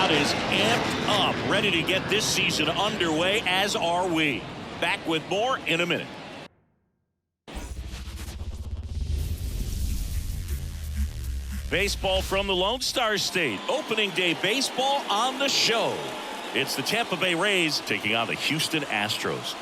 crowd is amped up, ready to get this season underway, as are we. Back with more in a minute. Baseball from the Lone Star State. Opening day baseball on the show. It's the Tampa Bay Rays taking on the Houston Astros.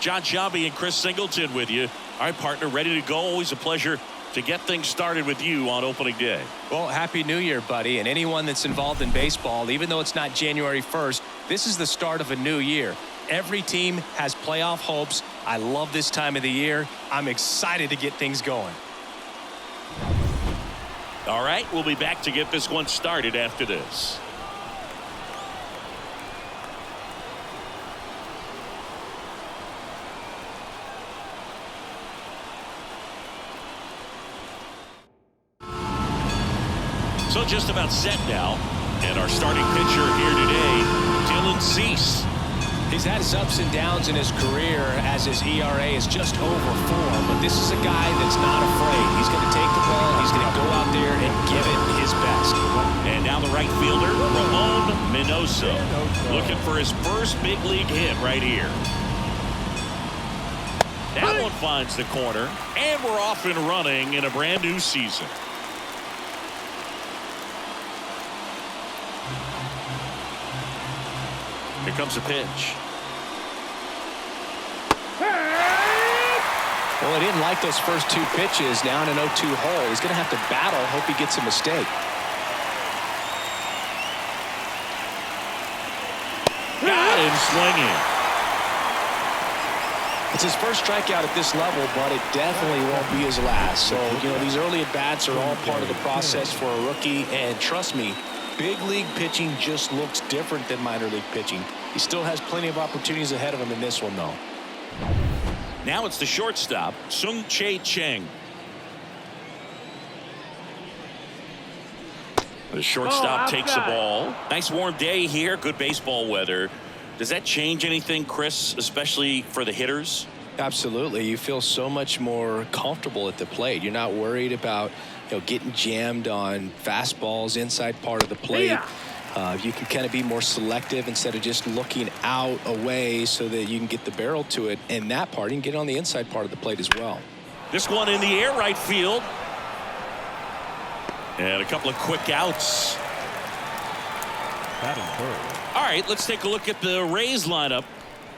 John Sciambi and Chris Singleton with you. All right, partner, ready to go. Always a pleasure to get things started with you on opening day. Well, Happy New Year, buddy. And anyone that's involved in baseball, even though it's not January 1st, this is the start of a new year. Every team has playoff hopes. I love this time of the year. I'm excited to get things going. All right, we'll be back to get this one started after this. So just about set now. And our starting pitcher here today, Dylan Cease. He's had his ups and downs in his career as his ERA is just over 4. But this is a guy that's not afraid. He's going to take the ball. He's going to go out there and give it his best. And now the right fielder, Ramon Minoso, looking for his first big league hit right here. That one finds the corner. And we're off and running in a brand new season. Here comes a pitch. Well, he didn't like those first 2 pitches. Now in an 0-2 hole. He's going to have to battle. Hope he gets a mistake. Got him swinging. It's his first strikeout at this level, but it definitely won't be his last. So, these early at-bats are all part of the process for a rookie. And trust me, big league pitching just looks different than minor league pitching. He still has plenty of opportunities ahead of him in this one, though. Now it's the shortstop, Sung-Chae Cheng. The shortstop takes the ball. Nice warm day here. Good baseball weather. Does that change anything, Chris, especially for the hitters? Absolutely. You feel so much more comfortable at the plate. You're not worried about getting jammed on fastballs inside part of the plate. You can kind of be more selective instead of just looking out away so that you can get the barrel to it. And that part, you can get on the inside part of the plate as well. This one in the air, right field. And a couple of quick outs. All right, let's take a look at the Rays lineup.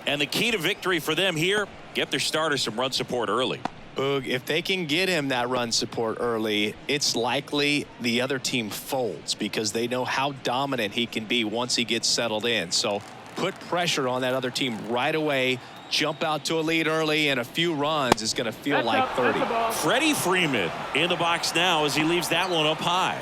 And the key to victory for them here, get their starter some run support early. Boog, if they can get him that run support early, it's likely the other team folds because they know how dominant he can be once he gets settled in. So put pressure on that other team right away. Jump out to a lead early, and a few runs is going to feel like 30. Freddie Freeman in the box now as he leaves that one up high.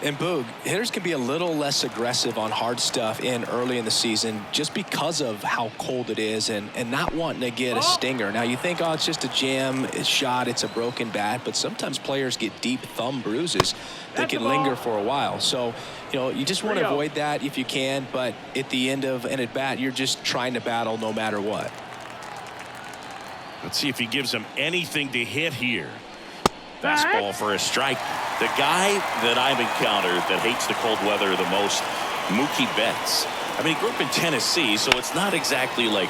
And Boog, hitters can be a little less aggressive on hard stuff early in the season just because of how cold it is and not wanting to get a stinger. Now you think, oh, it's just a jam, it's shot, it's a broken bat, but sometimes players get deep thumb bruises that can linger for a while. So, you just want to avoid that if you can, but at the end of an at-bat, you're just trying to battle no matter what. Let's see if he gives him anything to hit here. Fastball for a strike. The guy that I've encountered that hates the cold weather the most, Mookie Betts. I mean, he grew up in Tennessee, so it's not exactly like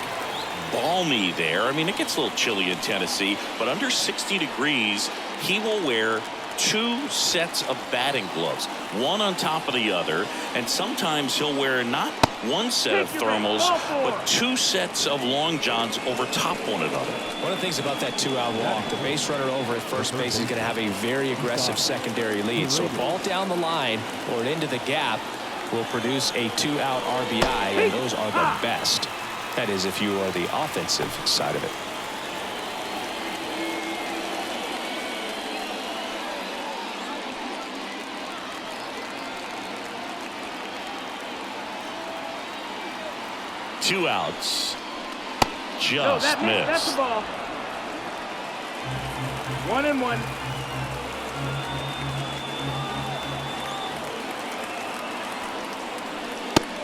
balmy there. I mean, it gets a little chilly in Tennessee, but under 60 degrees, he will wear 2 sets of batting gloves, one on top of the other, and sometimes he'll wear not one set of thermals, but 2 sets of long johns over top one another. One of the things about that 2-out walk, the base runner over at first base is going to have a very aggressive secondary lead. So a ball down the line or into the gap will produce a 2-out RBI, and those are the best. That is, if you are the offensive side of it. Two outs. Just missed. That's the ball. 1-1.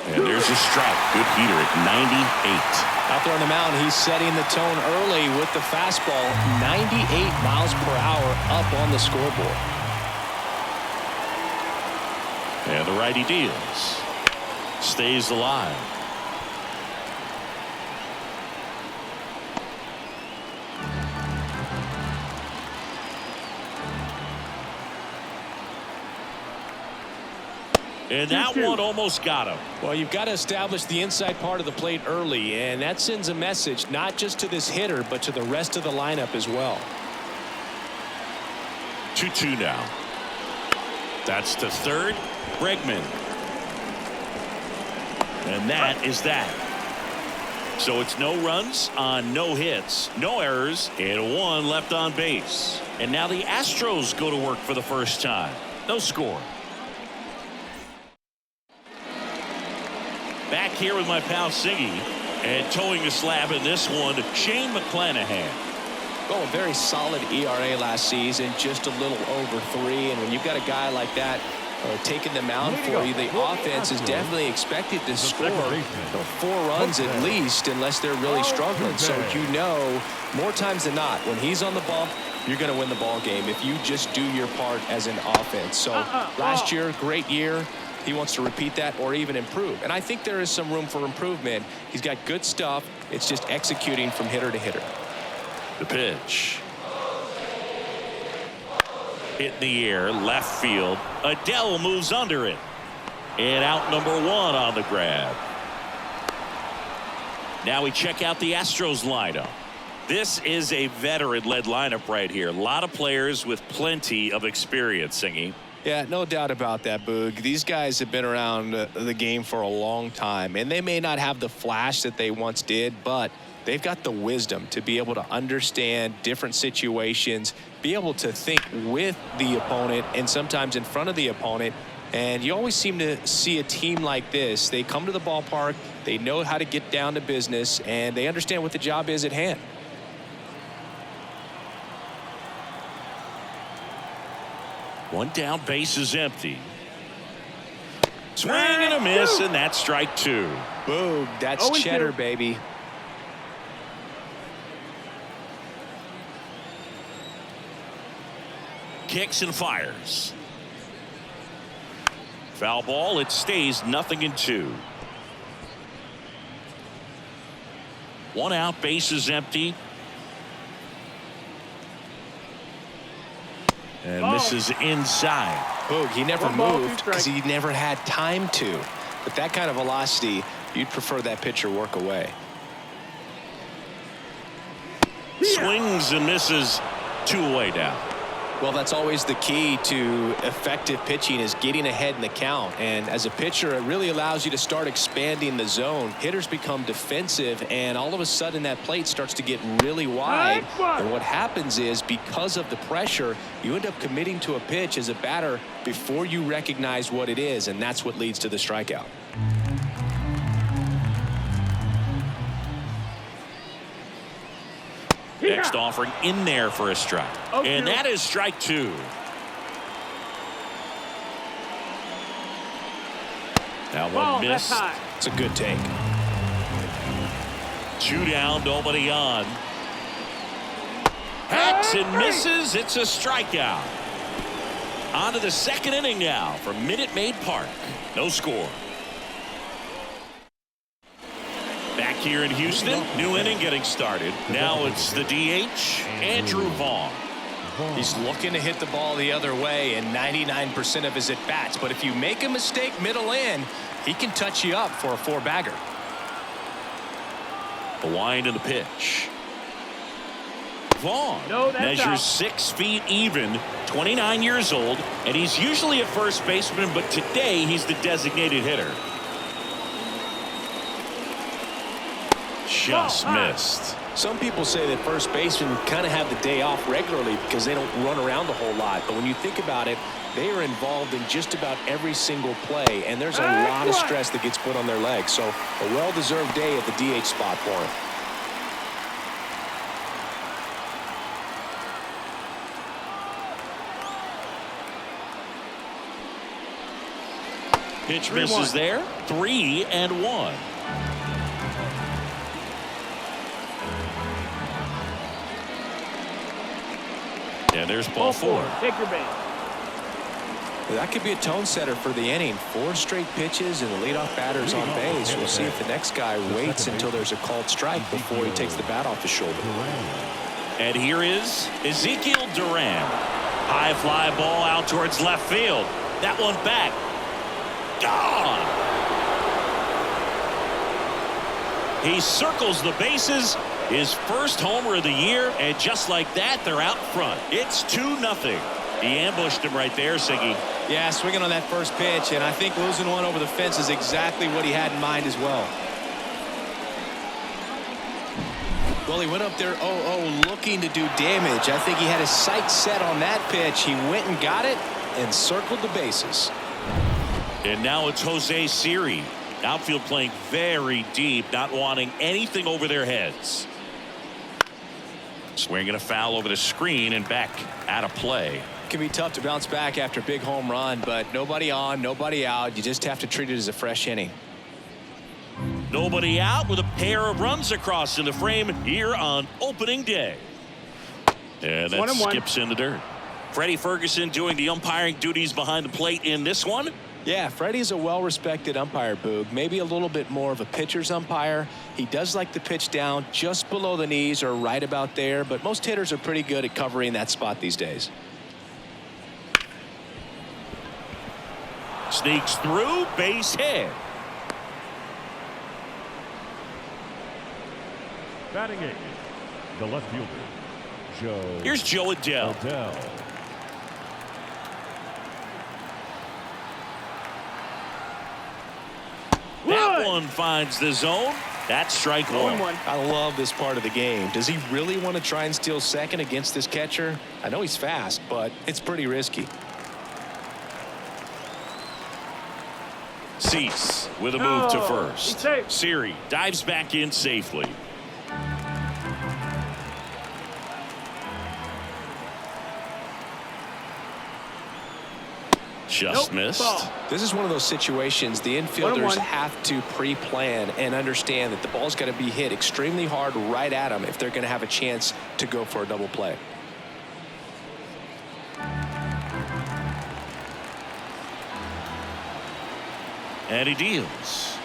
And there's a strike. Good heater at 98. Out there on the mound, he's setting the tone early with the fastball. 98 miles per hour up on the scoreboard. And the righty deals. Stays alive. And that one almost got him. Well, you've got to establish the inside part of the plate early, and that sends a message not just to this hitter, but to the rest of the lineup as well. 2-2 now. That's to third. Bregman. And that is that. So it's no runs on no hits, no errors, and one left on base. And now the Astros go to work for the first time. No score. Back here with my pal Siggy, and towing the slab in this one, Shane McClanahan. Oh, a very solid ERA last season, just a little over 3. And when you've got a guy like that taking the mound for you, the offense is definitely expected to score 4 runs at least, unless they're really struggling. So you know, more times than not, when he's on the bump, you're going to win the ball game if you just do your part as an offense. So last year, great year. He wants to repeat that or even improve. And I think there is some room for improvement. He's got good stuff. It's just executing from hitter to hitter. The pitch. Hit in the air, left field. Adele moves under it. And out number 1 on the grab. Now we check out the Astros lineup. This is a veteran-led lineup right here. A lot of players with plenty of experience, Singy. Yeah, no doubt about that, Boog. These guys have been around the game for a long time, and they may not have the flash that they once did, but they've got the wisdom to be able to understand different situations, be able to think with the opponent and sometimes in front of the opponent. And you always seem to see a team like this. They come to the ballpark, they know how to get down to business, and they understand what the job is at hand. One down, base is empty. Swing and a miss, and that's strike 2. Boom, that's cheddar, baby. Kicks and fires. Foul ball, it stays 0-2. 1 out, base is empty. And misses inside. Boog, he never moved because he never had time to. With that kind of velocity, you'd prefer that pitcher work away. Swings and misses. 2 away now. Well, that's always the key to effective pitching, is getting ahead in the count. And as a pitcher, it really allows you to start expanding the zone. Hitters become defensive, and all of a sudden that plate starts to get really wide. And what happens is, because of the pressure, you end up committing to a pitch as a batter before you recognize what it is, and that's what leads to the strikeout. Next offering in there for a strike. And that is strike 2. Now one missed. It's a good take. 2 down, nobody on. Hacks and misses. It's a strikeout. On to the 2nd inning now from Minute Maid Park. No score. Back here in Houston, new inning getting started. Now it's the DH, Andrew Vaughn. He's looking to hit the ball the other way in 99% of his at-bats. But if you make a mistake middle in, he can touch you up for a 4-bagger. The wind and the pitch. Vaughn measures 6 feet even, 29 years old, and he's usually a first baseman, but today he's the designated hitter. Just missed. Some people say that first basemen kind of have the day off regularly because they don't run around a whole lot. But when you think about it, they are involved in just about every single play, and there's a lot of stress that gets put on their legs. So a well-deserved day at the DH spot for him. Pitch misses there. 3-1. And there's ball 4. Take your base. That could be a tone setter for the inning. 4 straight pitches and the leadoff batter's on base. We'll see if the next guy waits until there's a called strike before he takes the bat off his shoulder. And here is Ezekiel Duran. High fly ball out towards left field. That one back. Gone. He circles the bases. His first homer of the year. And just like that, they're out front. It's 2-0. He ambushed him right there, Siggy. Yeah, swinging on that first pitch, and I think losing one over the fence is exactly what he had in mind as well. Well, he went up there 0-0 looking to do damage. I think he had his sights set on that pitch. He went and got it and circled the bases. And now it's Jose Siri. Outfield playing very deep, not wanting anything over their heads. Swinging a foul over the screen and back out of play. It can be tough to bounce back after a big home run, but nobody on, nobody out. You just have to treat it as a fresh inning. Nobody out with a pair of runs across in the frame here on opening day. And that skips in the dirt. Freddie Ferguson doing the umpiring duties behind the plate in this one. Yeah, Freddie's a well-respected umpire, Boog. Maybe a little bit more of a pitcher's umpire. He does like the pitch down just below the knees or right about there, but most hitters are pretty good at covering that spot these days. Sneaks through, base hit. Batting 8, the left fielder, Joe. Here's Joe Adell. That one finds the zone. That's strike 1. I love this part of the game. Does he really want to try and steal second against this catcher? I know he's fast, but it's pretty risky. Cease with a move to first. Siri dives back in safely. Just missed. This is one of those situations the infielders have to pre-plan and understand that the ball's got to be hit extremely hard right at them if they're going to have a chance to go for a double play. And he deals.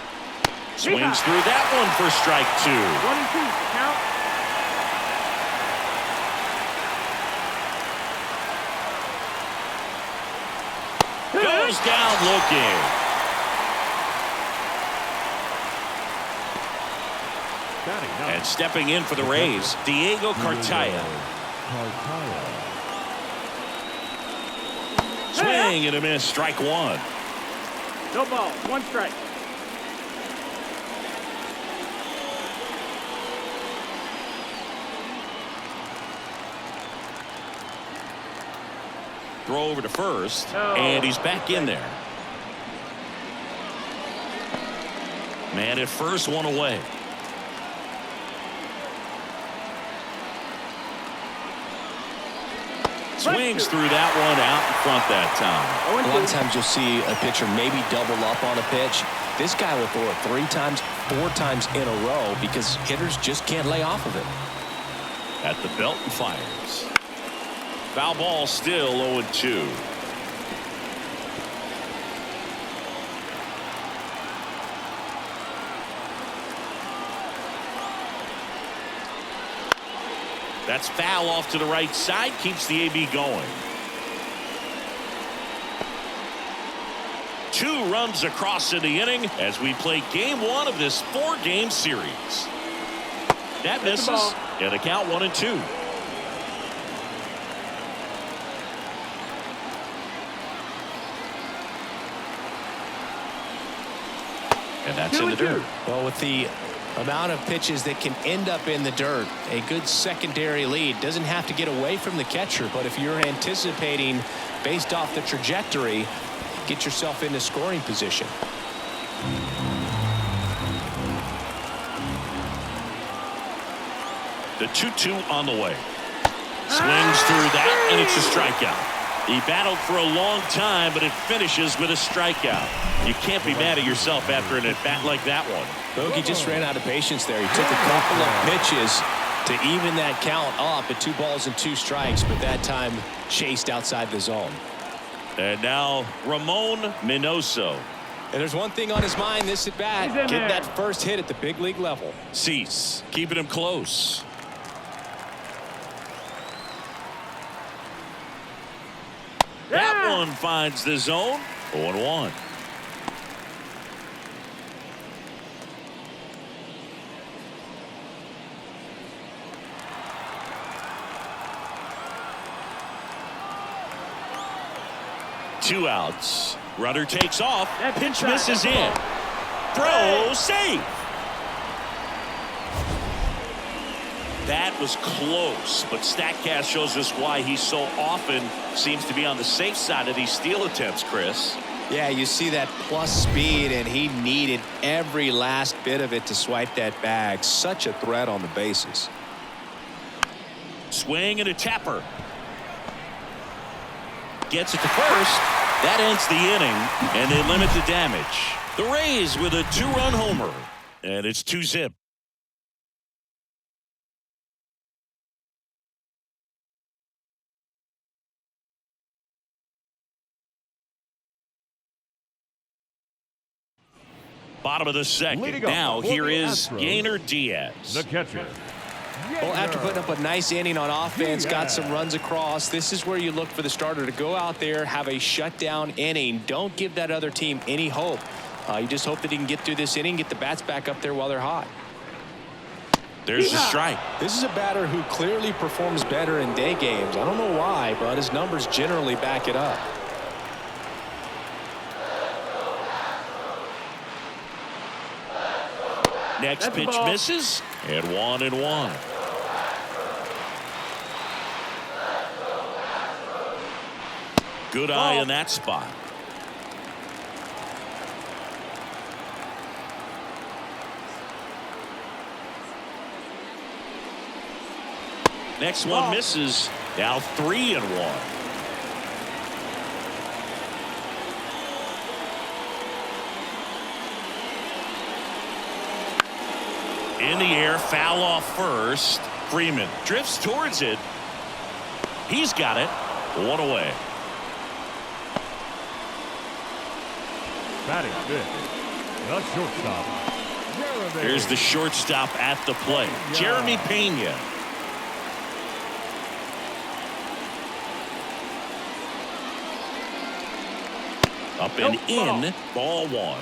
Swings through that one for strike 2. 1-2 count. Goes down looking. And stepping in for the Rays, Diego Cartaya. Swing and a miss, strike 1. No ball, 1 strike. Throw over to first, and he's back in there. Man at first, 1 away. Swings through that one out in front that time. A lot of times you'll see a pitcher maybe double up on a pitch. This guy will throw it 3 times, 4 times in a row because hitters just can't lay off of it. At the belt and fires. Foul ball still 0-2. That's foul off to the right side. Keeps the AB going. 2 runs across in the inning as we play game 1 of this 4-game series. That misses. And the count 1-2. And that's in the dirt. Well, with the amount of pitches that can end up in the dirt, a good secondary lead doesn't have to get away from the catcher, but if you're anticipating based off the trajectory, get yourself into scoring position. The 2-2 on the way. Swings through that, and it's a strikeout. He battled for a long time, but it finishes with a strikeout. You can't be mad at yourself after an at-bat like that one. Bogey just ran out of patience there. He took a couple of pitches to even that count up at 2 balls and 2 strikes, but that time chased outside the zone. And now Ramon Minoso. And there's one thing on his mind this at bat: get that first hit at the big league level. Cease, keeping him close. That one finds the zone. 0-1. Two outs. Runner takes off. Pitch misses in. Throw safe. That was close, but StatCast shows us why he so often seems to be on the safe side of these steal attempts, Chris. Yeah, you see that plus speed, and he needed every last bit of it to swipe that bag. Such a threat on the bases. Swing and a tapper. Gets it to first. That ends the inning, and they limit the damage. The Rays with a 2-run homer, and it's 2-zip. Bottom of the second. Now here is Yainer Diaz. The catcher. Well, after putting up a nice inning on offense, got some runs across, this is where you look for the starter to go out there, have a shutdown inning. Don't give that other team any hope. You just hope that he can get through this inning, get the bats back up there while they're hot. There's the strike. This is a batter who clearly performs better in day games. I don't know why, but his numbers generally back it up. Next pitch misses, and 1-1. Good eye in that spot. Next one misses. Now 3-1. In the air, foul off first. Freeman drifts towards it. He's got it. 1 away. Batting fifth, the shortstop. Here's the shortstop at the plate, Jeremy Pena. Up and in, ball 1.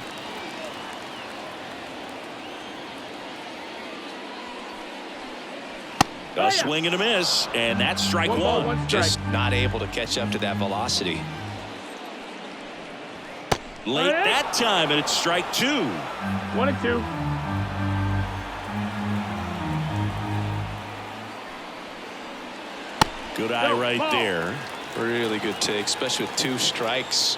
A swing and a miss, and that's strike 1. Just not able to catch up to that velocity. Late that time, and it's strike 2. 1-2. Good eye right there. Really good take, especially with 2 strikes.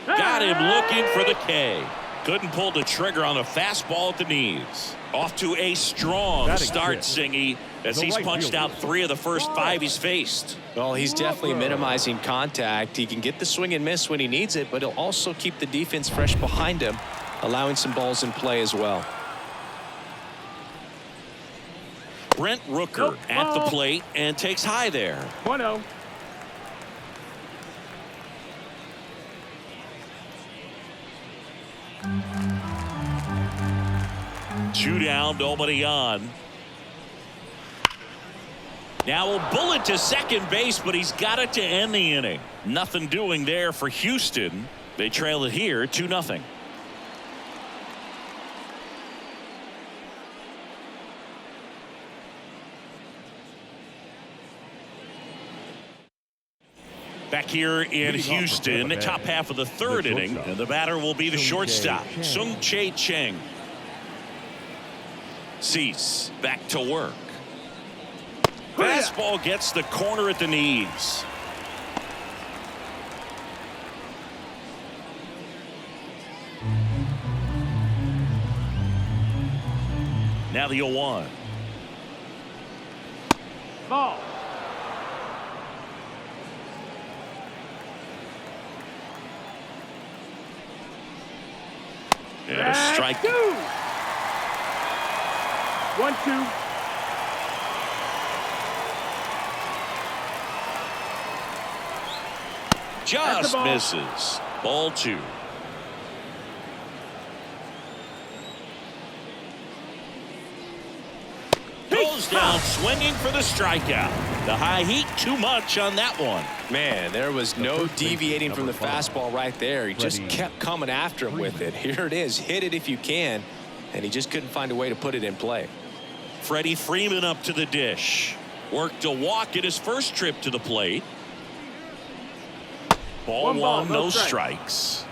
Got him looking for the K. Couldn't pull the trigger on the fastball at the knees. Off to a strong start, Singy, as he's punched out 3 of the first 5 he's faced. Well, he's definitely minimizing contact. He can get the swing and miss when he needs it, but he'll also keep the defense fresh behind him, allowing some balls in play as well. Brent Rooker at the plate and takes high there. 1-0. Two down, nobody on. Now a bullet to second base, but he's got it to end the inning. Nothing doing there for Houston. They trail it here 2-0. Back here in Houston, the top half of the 3rd inning, and the batter will be the shortstop, Sung-Chae Cheng. Cease back to work. Fastball gets the corner at the knees. Now the 0-1. Ball. And a strike. 2. 1-2. Just ball. misses. Ball 2. Goes down swinging for the strikeout. The high heat, too much on that one. Man, there was no deviating from the fastball right there. He just kept coming after him with it. Here it is. Hit it if you can. And he just couldn't find a way to put it in play. Freddie Freeman up to the dish. Worked a walk at his first trip to the plate. Ball 1, no strikes.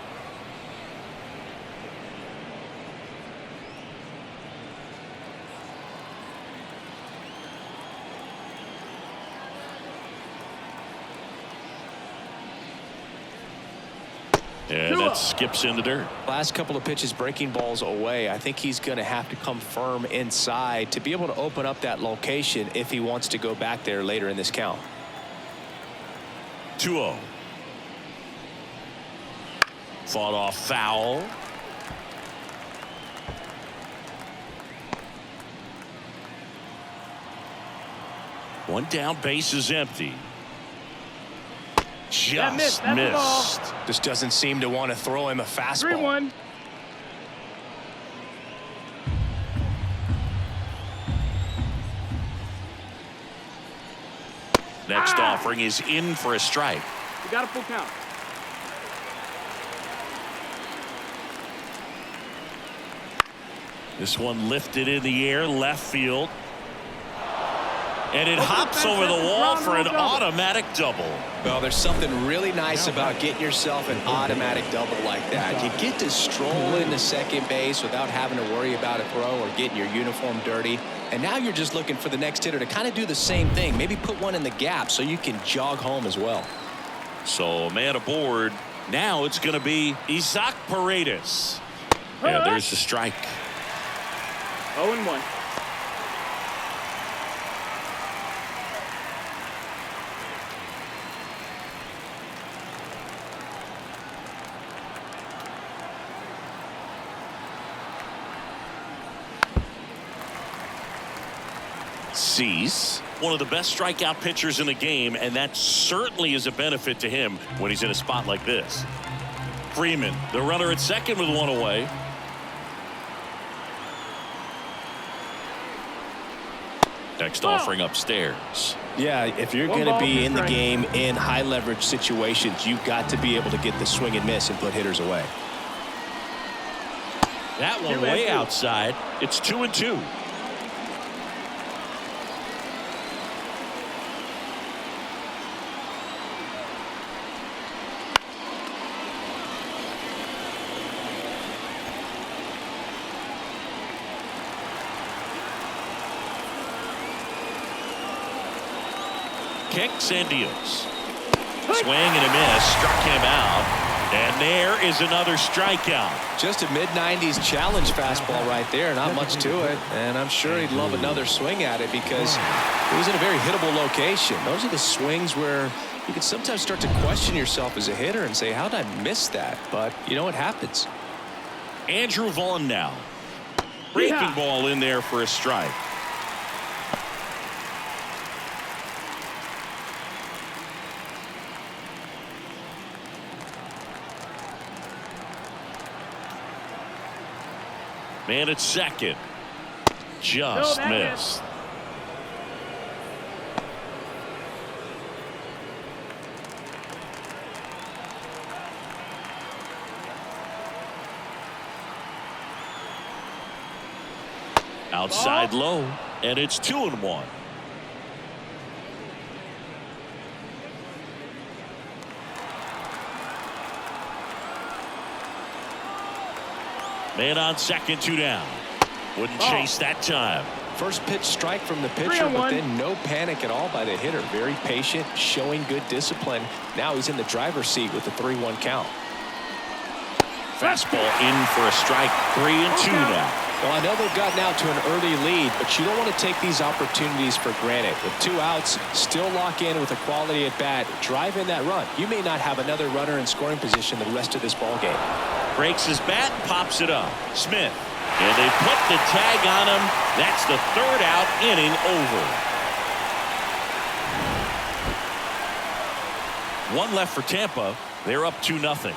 And that skips into dirt. Last couple of pitches breaking balls away. I think he's going to have to come firm inside to be able to open up that location if he wants to go back there later in this count. 2-0. Fought off foul. One down, base is empty. Just missed. Just doesn't seem to want to throw him a fastball. 3-1. Next offering is in for a strike. You got a full count. This one lifted in the air, left field. And it hops over the wall for an automatic double. Well, there's something really nice about getting yourself an automatic double like that. You get to stroll into second base without having to worry about a throw or getting your uniform dirty. And now you're just looking for the next hitter to kind of do the same thing. Maybe put one in the gap so you can jog home as well. So a man aboard. Now it's going to be Isaac Paredes. Yeah, there's the strike. 0-1. Cease, one of the best strikeout pitchers in the game, and that certainly is a benefit to him when he's in a spot like this. Freeman, the runner at second with one away. Next offering upstairs. Yeah, if you're going to be in the game in high leverage situations, you've got to be able to get the swing and miss and put hitters away. That one way outside. It's 2-2. Kicks and deals. Swing and a miss. Struck him out. And there is another strikeout. Just a mid-90s challenge fastball right there. Not much to it. And I'm sure he'd love another swing at it because it was in a very hittable location. Those are the swings where you can sometimes start to question yourself as a hitter and say, how did I miss that? But you know, it happens. Andrew Vaughn now. Breaking ball in there for a strike. Man at second. Just missed. Outside low, and it's 2-1. Man on second, 2 down. Wouldn't chase that time. First pitch strike from the pitcher, but then no panic at all by the hitter. Very patient, showing good discipline. Now he's in the driver's seat with the 3-1 count. Fastball in for a strike. 3-2 now. Well, I know they've gotten out to an early lead, but you don't want to take these opportunities for granted. With 2 outs, still lock in with a quality at bat, drive in that run. You may not have another runner in scoring position the rest of this ball game. Breaks his bat and pops it up. Smith. And they put the tag on him. That's the 3rd out, inning over. 1 left for Tampa. They're up 2-0.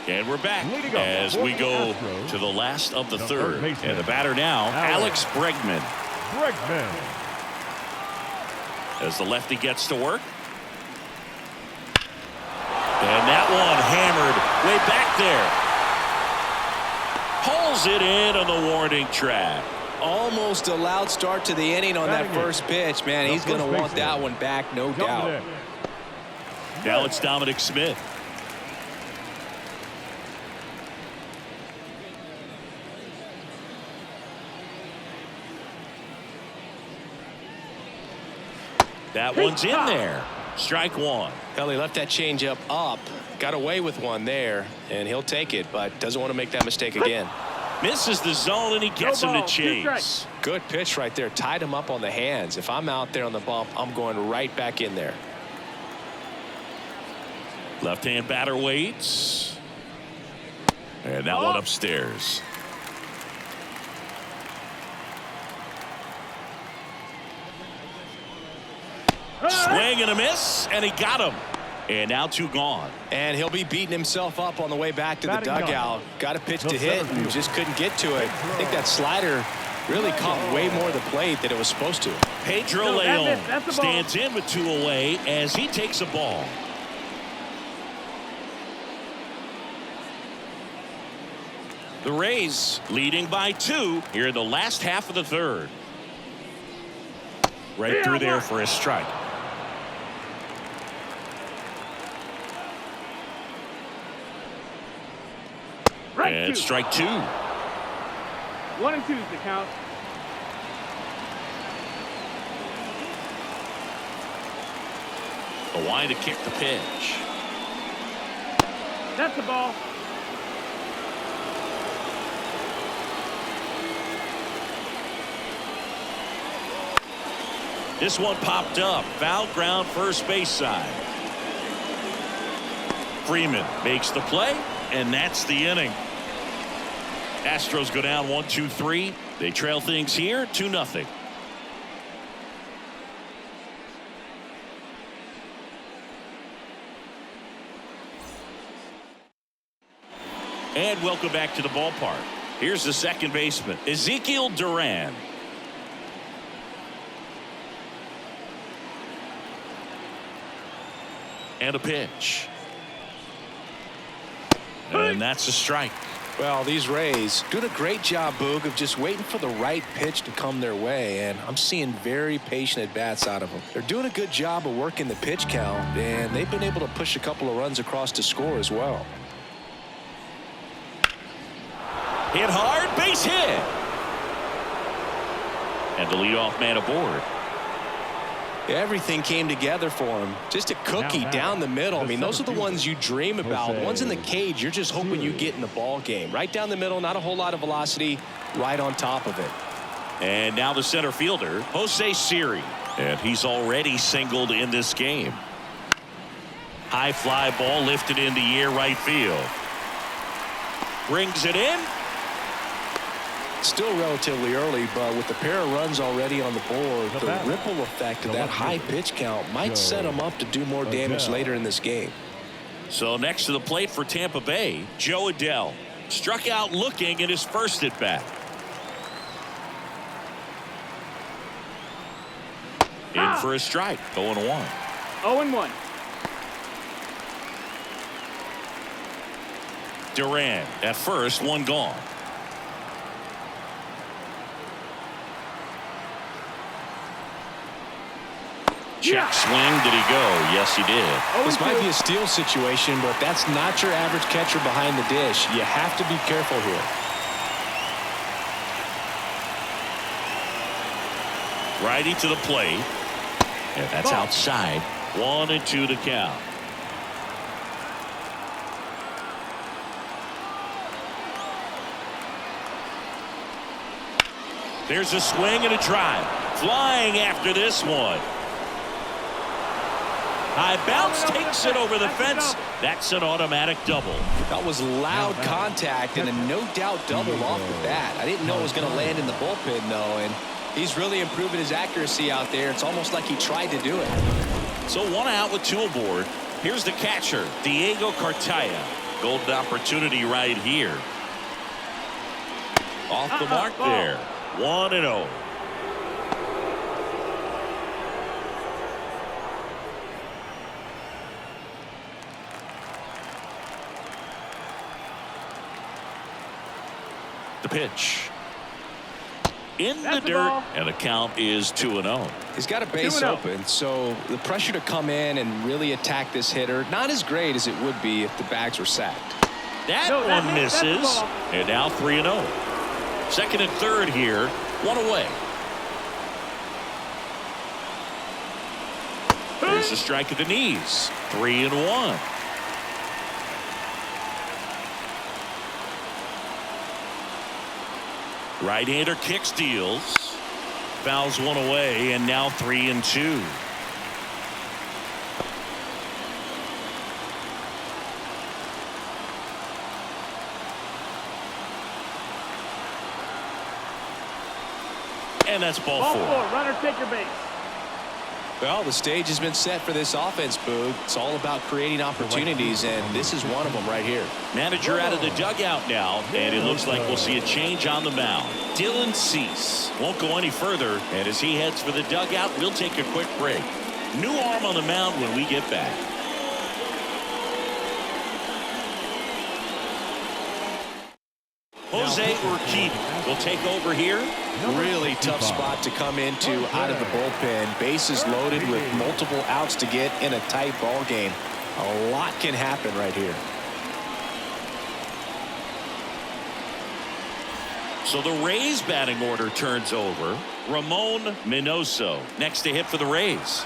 And we're back as we go to the last of the 3rd. And the batter now, Alex Bregman. As the lefty gets to work. And that one hammered way back there. Pulls it in on the warning track. Almost a loud start to the inning on that first pitch. Man, he's going to want that one back, no doubt. Now it's Dominic Smith. That one's in there. Strike 1. Well, he left that changeup up, got away with one there, and he'll take it, but doesn't want to make that mistake again. Misses the zone, and he gets him to chase. Good pitch right there. Tied him up on the hands. If I'm out there on the bump, I'm going right back in there. Left-hand batter waits. And that one upstairs. Swing and a miss, and he got him. And now 2 gone. And he'll be beating himself up on the way back to the dugout. Got a pitch to hit and just couldn't get to it. I think that slider really caught way more of the plate than it was supposed to. Pedro Leon stands in with 2 away as he takes a ball. The Rays leading by 2 here in the last half of the 3rd. Right through there for a strike. And strike 2. 1 and 2 is the count. A line to kick the pitch. That's the ball. This one popped up. Foul ground, first base side. Freeman makes the play, and that's the inning. Astros go down 1-2-3. They trail things here 2-0. And welcome back to the ballpark. Here's the second baseman, Ezekiel Duran. And a pitch. And that's a strike. Well, these Rays doing a great job, Boog, of just waiting for the right pitch to come their way, and I'm seeing very patient at-bats out of them. They're doing a good job of working the pitch count, and they've been able to push a couple of runs across to score as well. Hit hard, base hit. And the leadoff man aboard. Everything came together for him. Just a cookie down the middle. I mean, those are the ones you dream about. The ones in the cage, you're just hoping you get in the ball game. Right down the middle, not a whole lot of velocity, right on top of it. And now the center fielder, Jose Siri. And he's already singled in this game. High fly ball lifted in the air, right field. Brings it in. Still relatively early, but with the pair of runs already on the board, the ripple effect of that high pitch count might set them up to do more damage later in this game. So next to the plate for Tampa Bay, Joe Adell struck out looking in his first at bat. In for a strike, 0-1. 0-1. Duran at first, 1 gone. Check swing. Did he go? Yes, he did. This might be a steal situation, but that's not your average catcher behind the dish. You have to be careful here. Righty to the plate. And that's outside. 1-2 to count. There's a swing and a drive. Flying after this one. High bounce takes it over the fence. That's an automatic double. That was loud contact and a no-doubt double off the bat. I didn't know it was going to land in the bullpen, though, and he's really improving his accuracy out there. It's almost like he tried to do it. So 1 out with 2 aboard. Here's the catcher, Diego Cartaya. Golden opportunity right here. Off the mark there. 1-0. The pitch. In the dirt, and the count is 2-0. He's got a base open, so the pressure to come in and really attack this hitter, not as great as it would be if the bags were sacked. That one misses, and now 3-0. Second and third here, 1 away. There's a strike at the knees. 3-1. Right-hander kick steals. Fouls 1 away, and now 3-2. And that's ball 4. Runner, take your base. Well, the stage has been set for this offense, Boog. It's all about creating opportunities, and this is one of them right here. Manager out of the dugout now, and it looks like we'll see a change on the mound. Dylan Cease won't go any further, and as he heads for the dugout, we'll take a quick break. New arm on the mound when we get back. Jose Urquidy will take over here. Really tough spot to come into out of the bullpen. Bases loaded with multiple outs to get in a tight ball game. A lot can happen right here. So the Rays batting order turns over. Ramon Minoso next to hit for the Rays.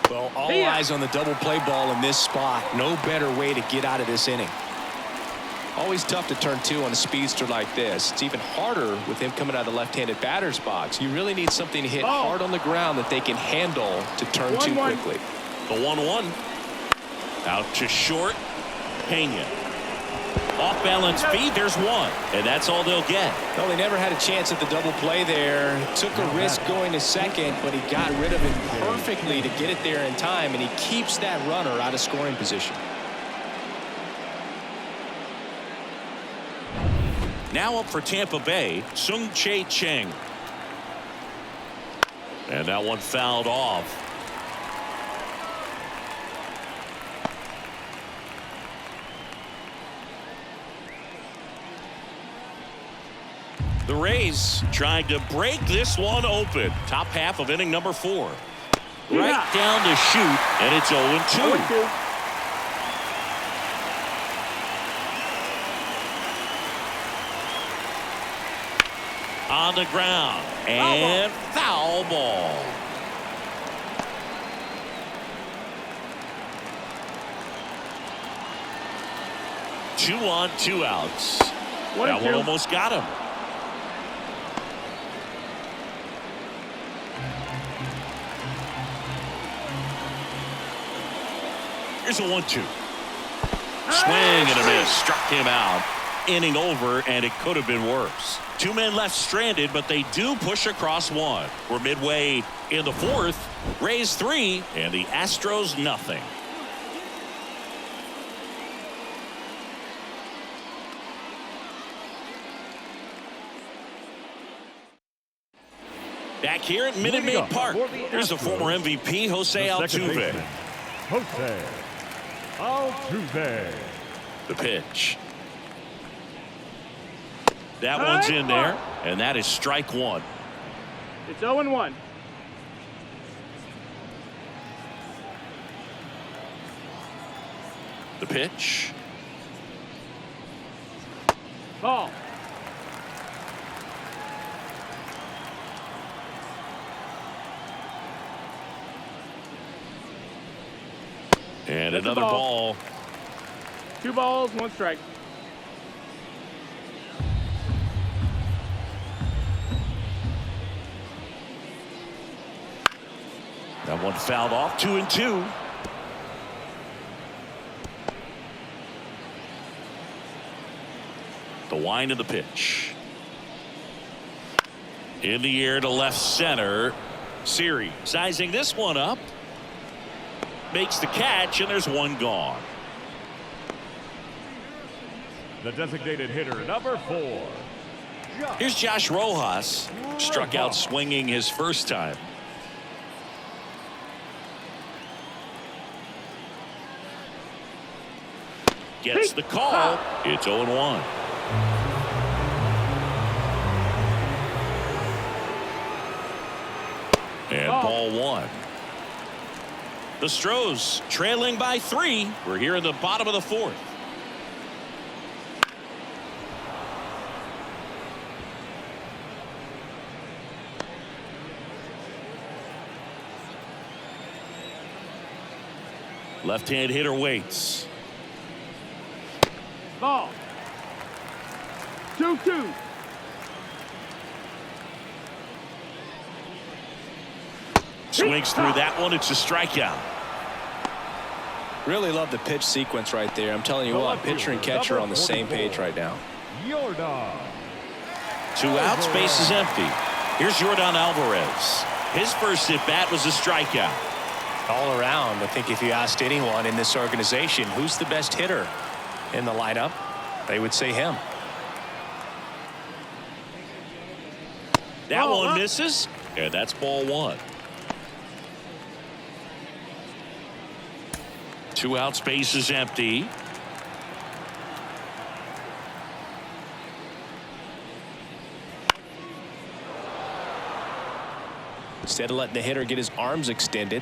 Well, all eyes on the double play ball in this spot. No better way to get out of this inning. Always tough to turn 2 on a speedster like this. It's even harder with him coming out of the left-handed batter's box. You really need something to hit hard on the ground that they can handle to turn 2 quickly. The 1-1. Out to short. Pena. Off balance feed. There's 1. And that's all they'll get. Well, they never had a chance at the double play there. Took a risk going to second, but he got rid of it perfectly to get it there in time, and he keeps that runner out of scoring position. Now up for Tampa Bay, Sung-Chae Cheng. And that one fouled off. The Rays trying to break this one open. Top half of inning number 4. Right down to shoot, and it's 0-2. On the ground, and foul ball. Two on, 2 outs. That one almost got him. Here's a 1-2. Swing and a miss. Struck him out. Inning over, and it could have been worse. 2 men left stranded, but they do push across 1. We're midway in the 4th. Rays 3, and the Astros nothing. Back here at Minute Maid Park, here's the former MVP, Jose Altuve. Jose Altuve. The pitch. That one's in there, and that is strike 1. It's 0-1. The pitch. Ball. And That's a another ball. 2 balls, 1 strike. That one fouled off. 2-2. The wind of the pitch. In the air to left center. Siri sizing this one up. Makes the catch, and there's one gone. The designated hitter, number 4. Here's Josh Rojas. Struck out swinging his first time. Gets the call. It's 0-1. And ball 1. The Astros trailing by 3. We're here in the bottom of the 4th. Left-hand hitter waits. Ball. 2-2. Swings through that one. It's a strikeout. Really love the pitch sequence right there. I'm telling you what, pitcher and catcher on the same page right now. Yordan. 2 outs, base is empty. Here's Yordan Alvarez. His first at bat was a strikeout. All around, I think if you asked anyone in this organization who's the best hitter in the lineup, they would say him. That one misses, and that's ball 1. 2 outs, base is empty. Instead of letting the hitter get his arms extended,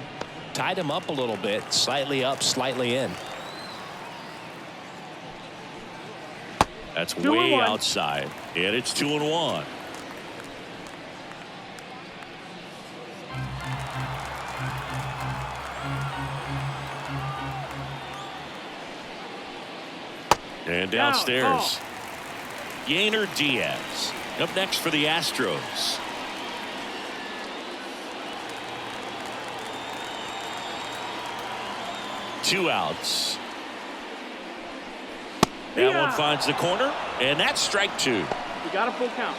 tied him up a little bit, slightly up, slightly in. That's 2-1. way outside, and it's 2-1. And downstairs, Yainer Diaz up next for the Astros. Two outs. That one finds the corner, and that's strike 2. We got a full count.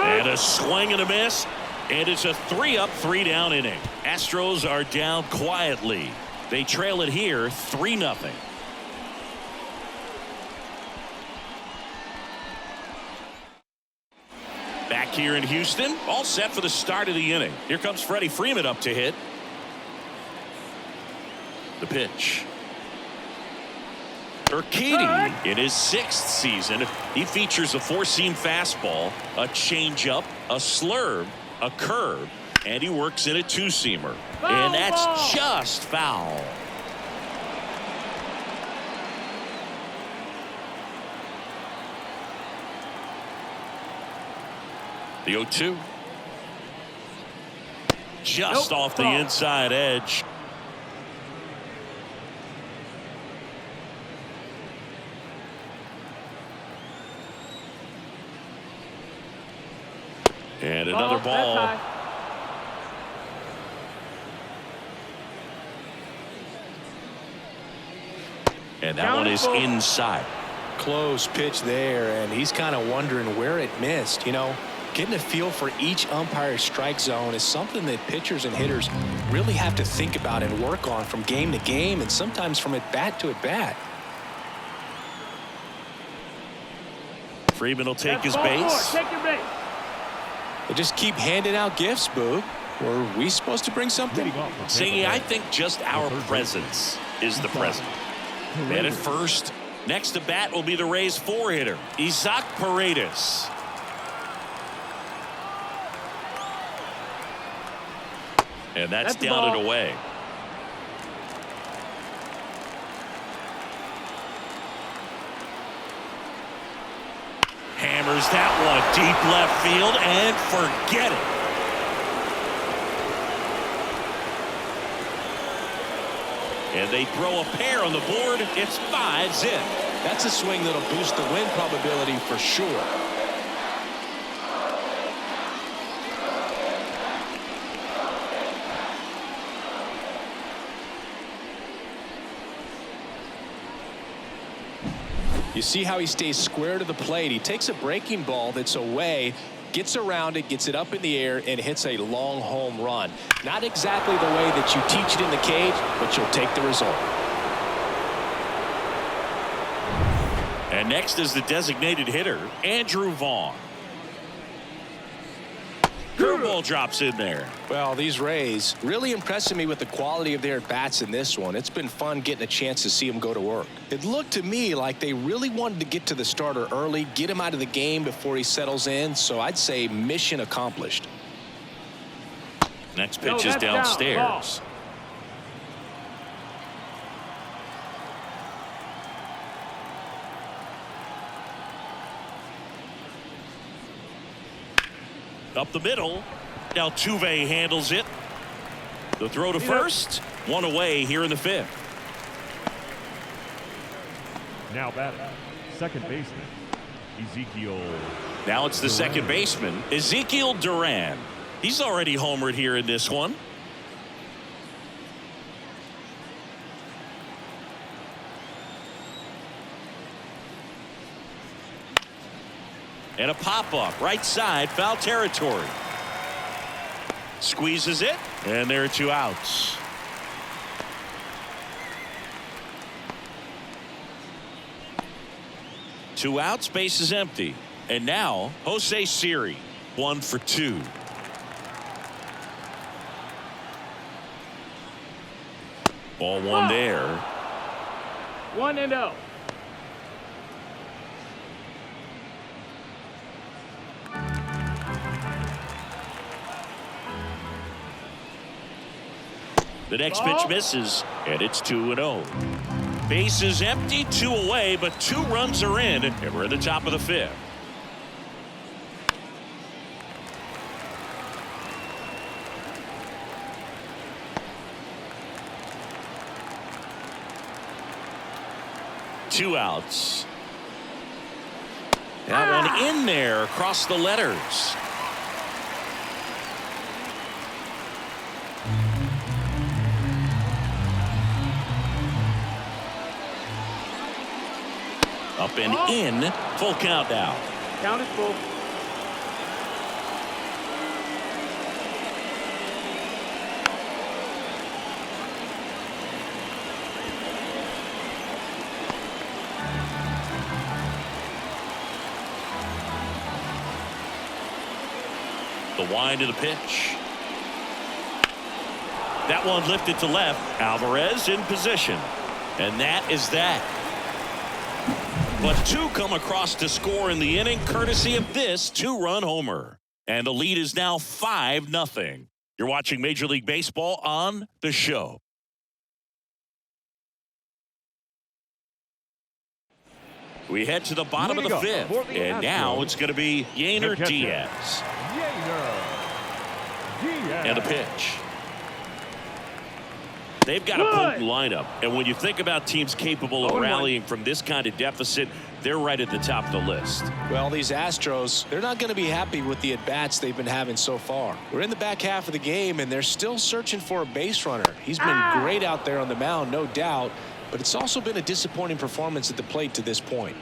And a swing and a miss, and it's a 3-up, 3-down inning. Astros are down quietly. They trail it here 3-0. Back here in Houston, all set for the start of the inning. Here comes Freddie Freeman up to hit. The pitch. Urquidy in his 6th season. He features a 4-seam fastball, a changeup, a slurve, a curve, and he works in a 2-seamer. And that's just foul. The 0-2. Just off the inside edge. And another ball. And that one is inside. Close pitch there, and he's kind of wondering where it missed. You know, getting a feel for each umpire's strike zone is something that pitchers and hitters really have to think about and work on from game to game, and sometimes from at bat to at bat. Freeman will take his base. Take your base. They just keep handing out gifts, Boog. Were we supposed to bring something? Singy, I think just our presence is the present. And at first, next to bat will be the Rays 4-hitter, Isaac Paredes. And that's down and away. hammers that one deep left field and forget it. And they throw a pair on the board. It's 5-zip. That's a swing that'll boost the win probability for sure. You see how he stays square to the plate. He takes a breaking ball that's away, gets around it, gets it up in the air, and hits a long home run. Not exactly the way that you teach it in the cage, but you'll take the result. And next is the designated hitter, Andrew Vaughn. Curveball drops in there. Well, these Rays really impressing me with the quality of their at-bats in this one. It's been fun getting a chance to see them go to work. It looked to me like they really wanted to get to the starter early, get him out of the game before he settles in, so I'd say mission accomplished. Next pitch is downstairs. Up the middle. Now Altuve handles it. The throw to first. One away here in the fifth. Now batting, second baseman, Ezekiel. Now it's the second baseman, Ezekiel Duran. He's already homered here in this one. And a pop-up, right side, foul territory. Squeezes it, and there are 2 outs. Two outs, base is empty. And now, Jose Siri, 1 for 2. Ball one there. 1-0. The next pitch misses, and it's 2-0. Base is empty, 2 away, but 2 runs are in, and we're at the top of the fifth. Two outs. That one in there across the letters. Up and in. Full count now. Count is full. The wind of the pitch. That one lifted to left. Alvarez in position. And that is that. But 2 come across to score in the inning, courtesy of this 2-run homer. And the lead is now 5-0. You're watching Major League Baseball on The Show. We head to the bottom of the fifth. And now it's going to be Yainer Diaz. And a pitch. They've got a potent lineup. And when you think about teams capable of rallying from this kind of deficit, they're right at the top of the list. Well, these Astros, they're not going to be happy with the at-bats they've been having so far. We're in the back half of the game, and they're still searching for a base runner. He's been great out there on the mound, no doubt, but it's also been a disappointing performance at the plate to this point.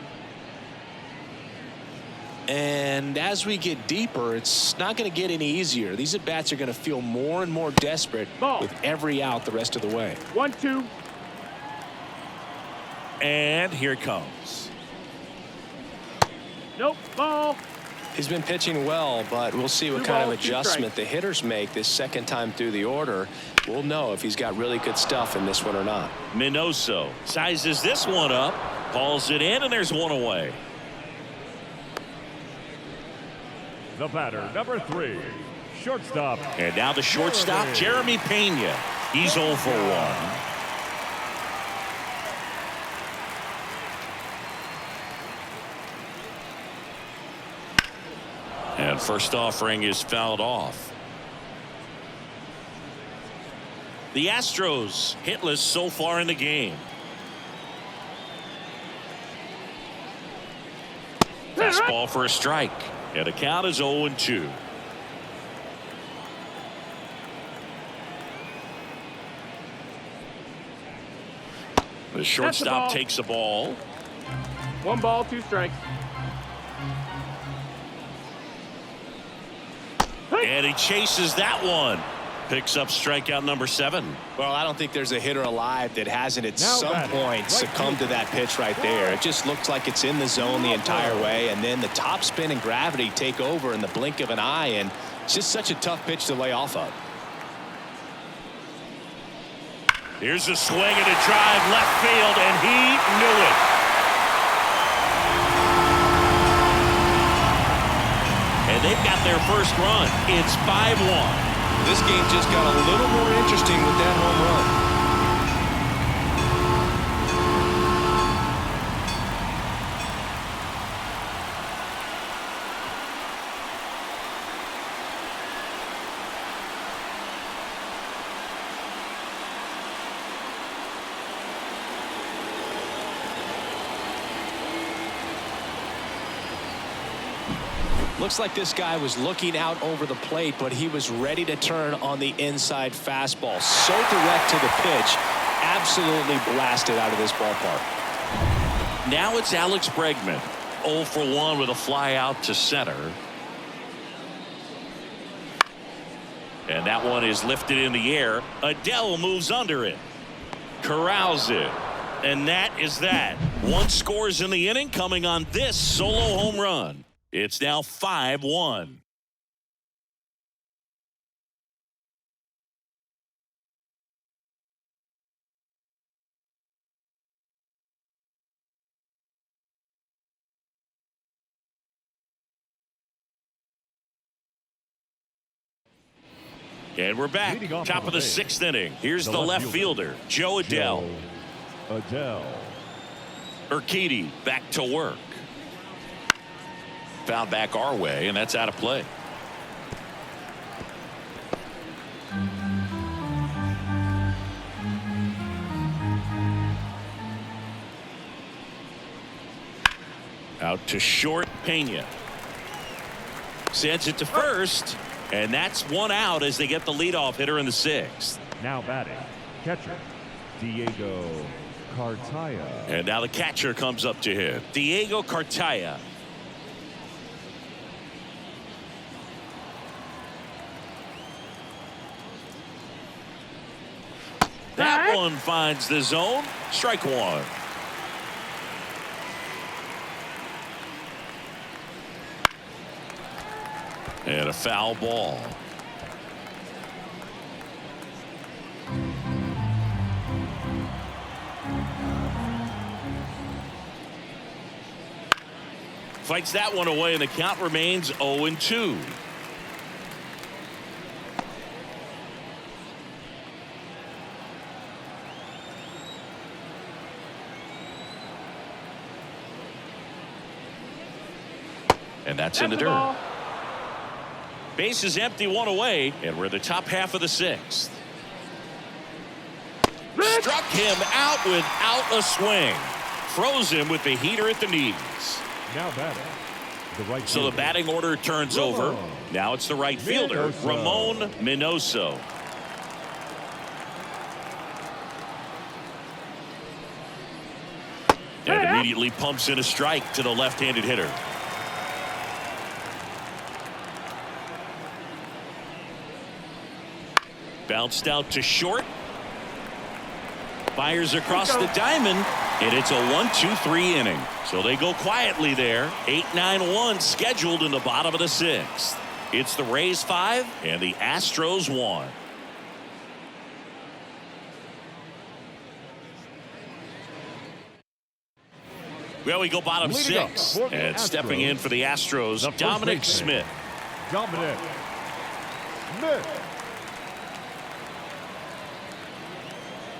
And as we get deeper, it's not going to get any easier. These at-bats are going to feel more and more desperate with every out the rest of the way. 1-2. And here it comes. Nope. Ball. He's been pitching well, but we'll see what kind of adjustment the hitters make this second time through the order. We'll know if he's got really good stuff in this one or not. Minoso sizes this one up, calls it in, and there's 1 away. The batter, number 3, shortstop. And now the shortstop, Jeremy Pena. He's 0 for 1. And first offering is fouled off. The Astros hitless so far in the game. Fastball for a strike. And the count is 0-2. The shortstop takes the ball. 1 ball, 2 strikes. And he chases that one. Picks up strikeout number 7. Well, I don't think there's a hitter alive that hasn't at some point succumbed to that pitch right there. It just looks like it's in the zone the entire way, and then the top spin and gravity take over in the blink of an eye, and it's just such a tough pitch to lay off of. Here's a swing and a drive left field, and he knew it. And they've got their first run. It's 5-1. This game just got a little more interesting with that home run. Looks like this guy was looking out over the plate, but he was ready to turn on the inside fastball. So direct to the pitch, absolutely blasted out of this ballpark. Now it's Alex Bregman, 0 for 1 with a fly out to center. And that one is lifted in the air. Adele moves under it. Corrals it. And that is that. 1 scores in the inning coming on this solo home run. It's now 5-1. And we're back. Top of the 6th inning. Here's the left fielder, Joe Adele. Urquidy back to work. Foul back our way, and that's out of play. Out to short, Pena. Sends it to first, and that's 1 out as they get the leadoff hitter in the 6th. Now batting, catcher, Diego Cartaya. And now the catcher comes up to hit. Diego Cartaya. That one finds the zone. Strike 1. And a foul ball. Fights that one away, and the count remains 0-2. And that's in the dirt. Base is empty, 1 away, and we're in the top half of the 6th. Struck him out without a swing. Froze him with the heater at the knees. Now batting, the right so the batting order turns over. Now it's the right fielder, Ramon Minoso. And immediately pumps in a strike to the left-handed hitter. Bounced out to short. Fires across the diamond, and it's a 1-2-3 inning. So they go quietly there. 8-9-1 scheduled in the bottom of the 6th. It's the Rays 5 and the Astros 1. Well, we go bottom 6, and stepping in for the Astros, Dominic Smith. Dominic Smith.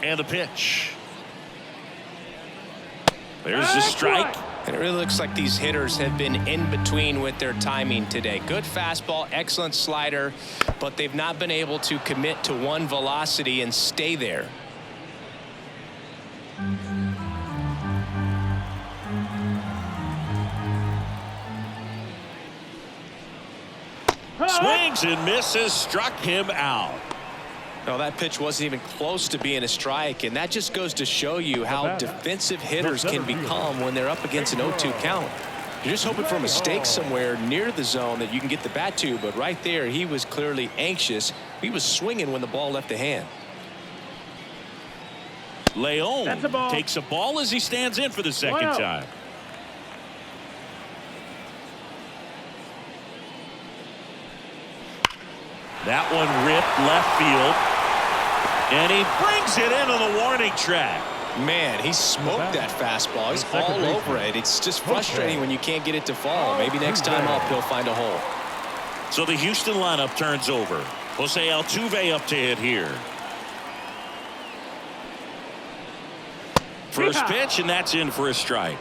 And the pitch. There's the strike, And it really looks like these hitters have been in between with their timing today. Good fastball, excellent slider, but they've not been able to commit to one velocity and stay there. Swings and misses, struck him out. No, that pitch wasn't even close to being a strike, and that just goes to show you how defensive hitters can become when they're up against an 0-2 count. You're just hoping for a mistake somewhere near the zone that you can get the bat to, but right there he was clearly anxious. He was swinging when the ball left the hand. Leon takes a ball as he stands in for the second time. That one ripped left field. And he brings it in on the warning track. Man, he smoked that fastball. He's all over it. It's just frustrating when you can't get it to fall. Maybe next time up he'll find a hole. So the Houston lineup turns over. Jose Altuve up to hit here. First pitch, and that's in for a strike.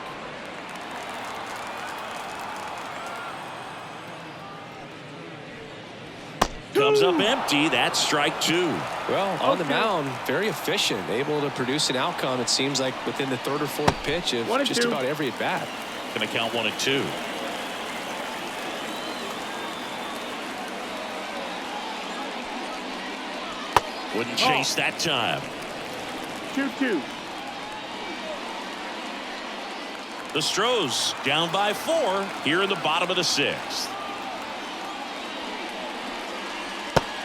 Comes up empty. That's strike two. Well, on the mound, very efficient, able to produce an outcome, it seems like, within the third or fourth pitch of just about every at bat. Going to count 1-2. Wouldn't chase that time. 2-2. The Astros down by 4 here in the bottom of the 6th.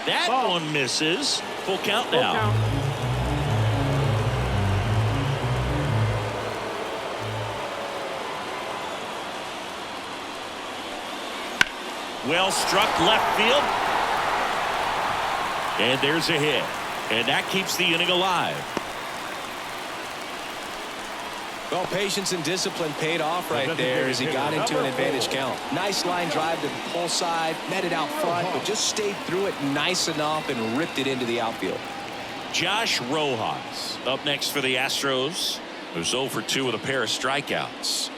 That one misses. Full count now. Well struck left field. And there's a hit. And that keeps the inning alive. Well, patience and discipline paid off right there as he got into an advantage count. Nice line drive to the pull side, met it out front, but just stayed through it nice enough and ripped it into the outfield. Josh Rojas up next for the Astros, who's 0 for 2 with a pair of strikeouts.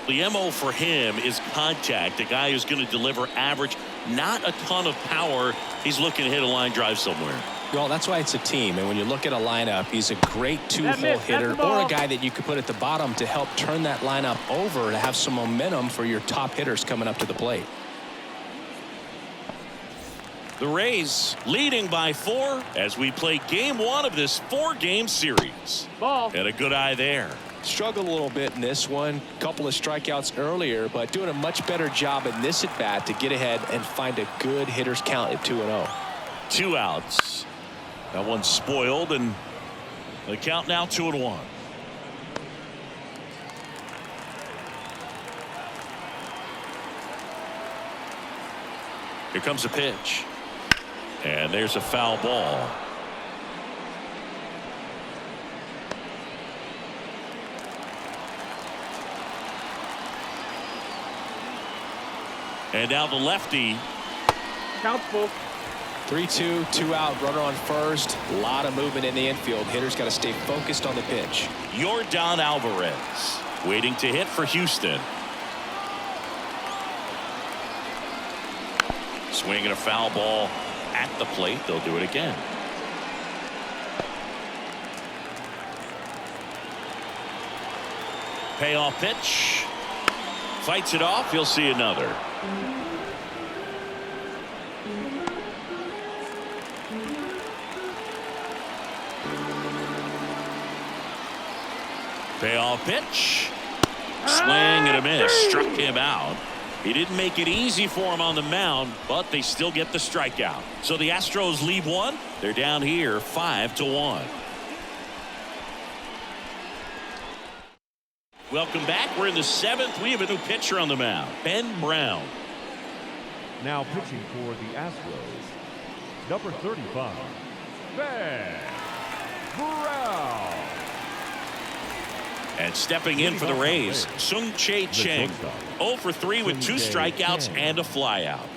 The MO for him is contact, a guy who's going to deliver average, not a ton of power. He's looking to hit a line drive somewhere. Well, that's why it's a team, and when you look at a lineup, he's a great two-hole hitter or a guy that you could put at the bottom to help turn that lineup over to have some momentum for your top hitters coming up to the plate. The Rays leading by 4 as we play game 1 of this 4-game series. And a good eye there. Struggled a little bit in this one, couple of strikeouts earlier, but doing a much better job in this at bat to get ahead and find a good hitter's count at 2-0. 2 outs. That one's spoiled, and the count now 2-1. Here comes a pitch. And there's a foul ball. And now the lefty. Count's full. 3-2, 2 out, runner on first. A lot of movement in the infield. Hitters got to stay focused on the pitch. Yordan Alvarez waiting to hit for Houston. Swinging a foul ball at the plate. They'll do it again. Payoff pitch. Fights it off. You'll see another. Payoff pitch. Swing and a miss. Struck him out. He didn't make it easy for him on the mound, but they still get the strikeout. So the Astros leave 1. They're down here 5-1. Welcome back. We're in the 7th. We have a new pitcher on the mound, Ben Brown. Now pitching for the Astros, number 35, Ben Brown. And stepping in for the Rays, Sung-Chae Cheng, 0 for 3 with 2 strikeouts and a flyout.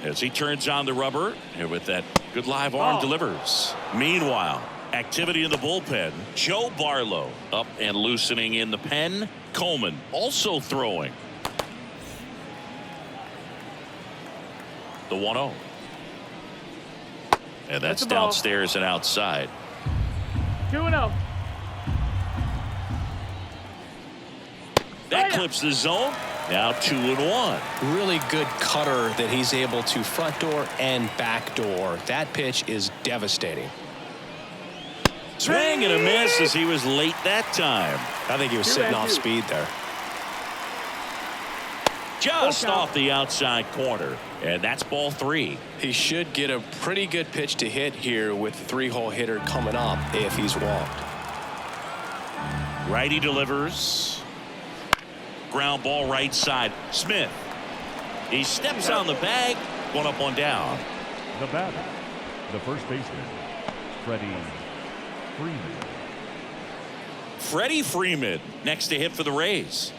As he turns on the rubber, and with that good live arm delivers. Meanwhile, Activity in the bullpen. Joe Barlow up and loosening in the pen. Coleman also throwing. The 1-0. And that's downstairs and outside. 2-0. That clips the zone. Now 2-1. Really good cutter that he's able to front door and back door. That pitch is devastating. Swing and a miss as he was late that time. I think he was sitting off speed there. Just off the outside corner. And that's ball 3. He should get a pretty good pitch to hit here with the 3-hole hitter coming up if he's walked. Righty delivers. Ground ball right side. Smith. He steps on the bag. 1 up, 1 down. The batter, the first baseman, Freddie Freeman. Freddie Freeman next to hit for the Rays.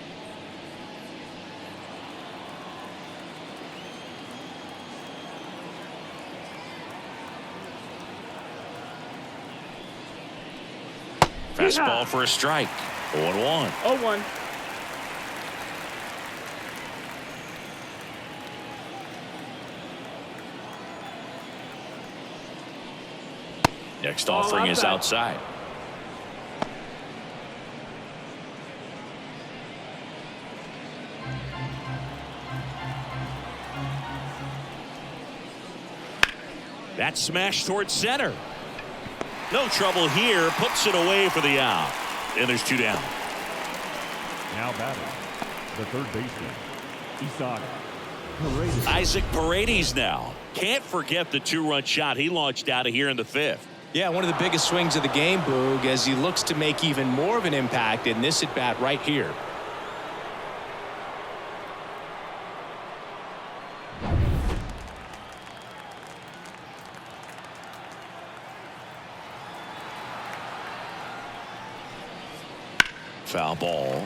Fastball for a strike. 0-1. 0-1. Next offering is outside. That smash towards center. No trouble here. Puts it away for the out. And there's 2 down. Now batting, the third baseman, Isaac Paredes now. Can't forget the 2-run shot he launched out of here in the 5th. Yeah, one of the biggest swings of the game, Boog, as he looks to make even more of an impact in this at-bat right here. Foul ball.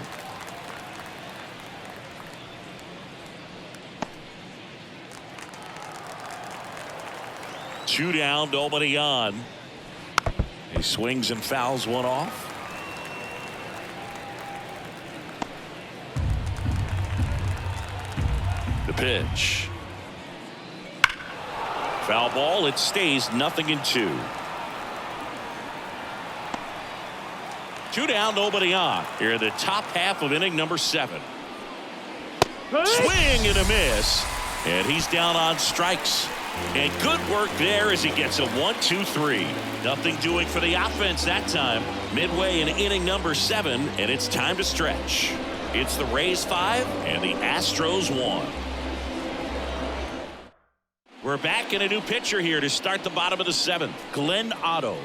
Two down, nobody on. He swings and fouls one off. The pitch. Foul ball. It stays 0-2. 2 down, nobody on. Here in the top half of inning number 7. Swing and a miss. And he's down on strikes. And good work there as he gets a 1-2-3. Nothing doing for the offense that time. Midway in inning number 7, and it's time to stretch. It's the Rays 5 and the Astros 1. We're back in a new pitcher here to start the bottom of the 7th. Glenn Otto.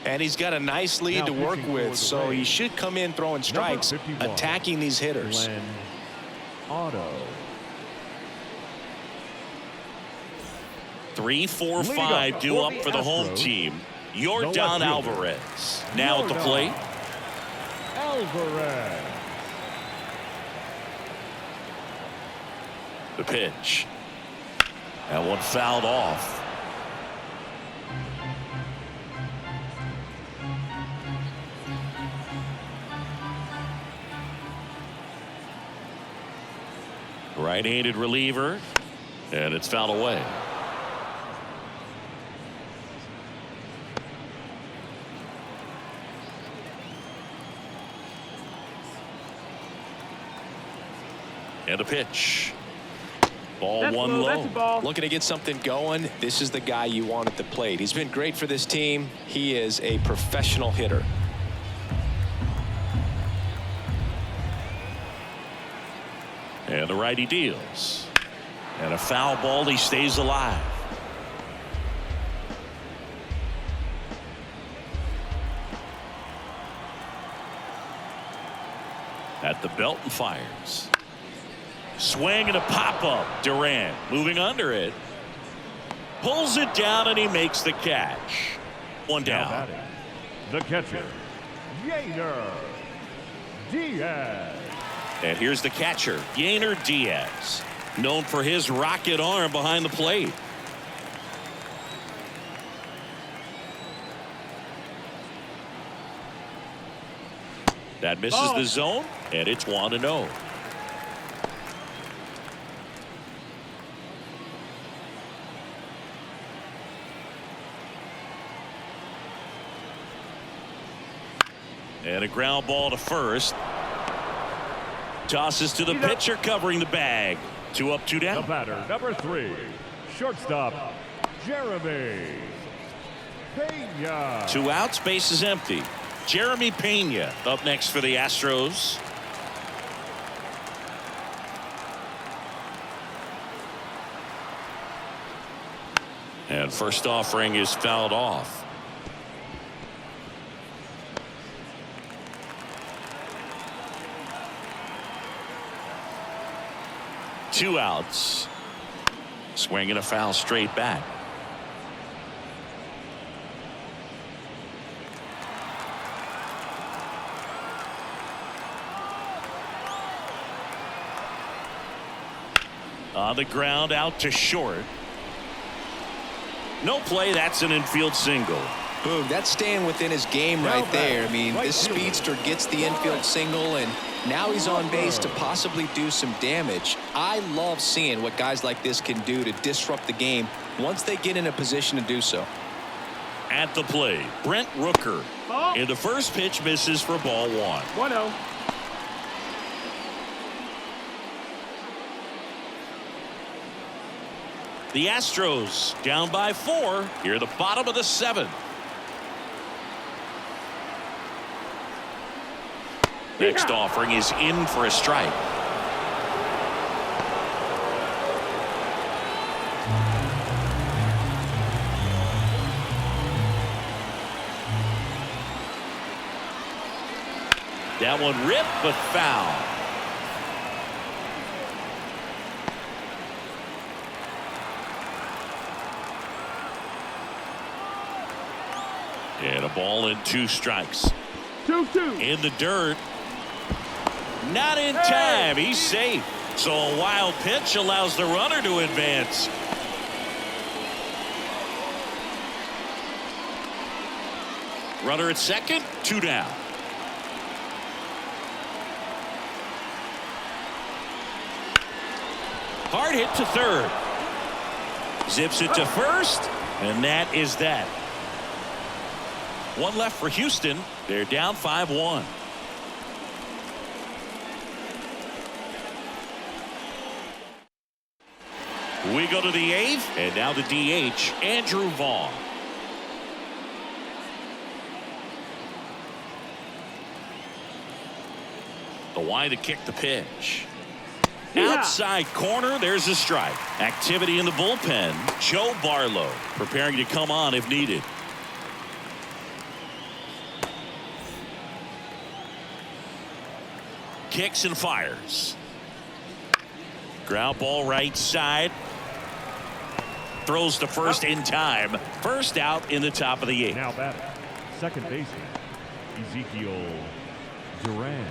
And he's got a nice lead Now to work pitching with, for the so he Rays, should come in throwing strikes, number 51, attacking these hitters. Glenn Otto. 3, 4, Lead 5 up due for up the for the home Astros, team. the Yordan left fielder, Alvarez now at the plate. Alvarez. The pitch. That one fouled off. Right-handed reliever, and it's fouled away. And a pitch. Ball That's one low. low. That's a ball. Looking to get something going. This is the guy you want at the plate. He's been great for this team. He is a professional hitter. And the righty deals. And a foul ball. He stays alive. At the belt and fires. Swing and a pop-up. Durant moving under it. Pulls it down and he makes the catch. One Now down. batting, the catcher, Yordan Diaz. And here's the catcher, Yordan Diaz, known for his rocket arm behind the plate. That misses the zone, and it's 1-0. And a ground ball to first. Tosses to the pitcher covering the bag. 2 up, 2 down. The batter, number 3, shortstop, Jeremy Pena. 2 outs, base is empty. Jeremy Pena up next for the Astros. And first offering is fouled off. Two outs. Swing and a foul straight back. On the ground, out to short. No play. That's an infield single. Boog, that's staying within his game right there. I mean, this speedster gets the infield single, and now he's on base to possibly do some damage. I love seeing what guys like this can do to disrupt the game once they get in a position to do so. At the plate, Brent Rooker. And the first pitch misses for ball 1. 1-0. The Astros down by 4 here at the bottom of the 7th. Next offering is in for a strike. That one ripped but foul. And a ball and 2 strikes. 2-2. In the dirt. Not in time. He's safe. So a wild pitch allows the runner to advance. Runner at second, 2 down. Hard hit to third. Zips it to first, and that is that. 1 left for Houston. They're down 5-1. We go to the 8th, and now the DH, Andrew Vaughn. The wide to kick the pitch. Outside corner, there's a strike. Activity in the bullpen. Joe Barlow preparing to come on if needed. Kicks and fires. Ground ball right side. Throws to first in time. First out in the top of the 8th. Now batting, second baseman, Ezekiel Duran.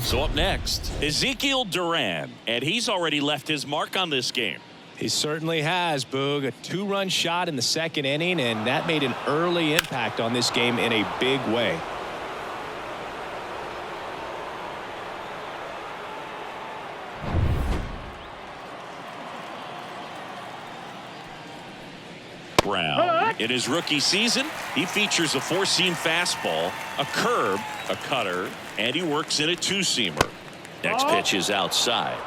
So up next, Ezekiel Duran, and he's already left his mark on this game. He certainly has, Boog. A 2-run shot in the 2nd inning, and that made an early impact on this game in a big way. Brown, in his rookie season, he features a 4-seam fastball, a curve, a cutter, and he works in a 2-seamer. Next pitch is outside.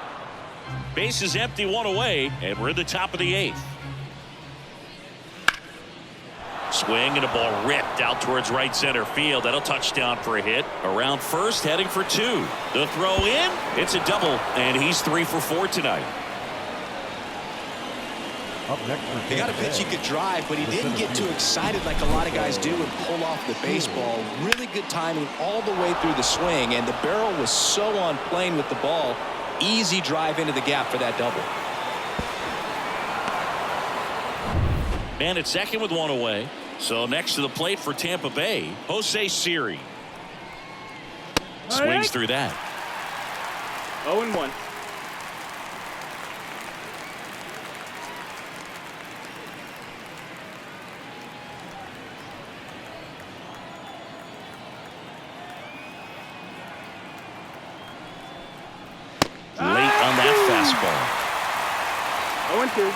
Base is empty, 1 away, and we're in the top of the 8th. Swing and a ball ripped out towards right center field. That'll touch down for a hit. Around first, heading for 2. The throw in, it's a double, and he's 3 for 4 tonight. Up next for He got a pitch he could drive, but he didn't get too excited like a lot of guys do and pull off the baseball. Really good timing all the way through the swing, and the barrel was so on plane with the ball. Easy drive into the gap for that double. Man at second with 1 away. So next to the plate for Tampa Bay, Jose Siri. Swings through that. 0-1. fastball. 0-2.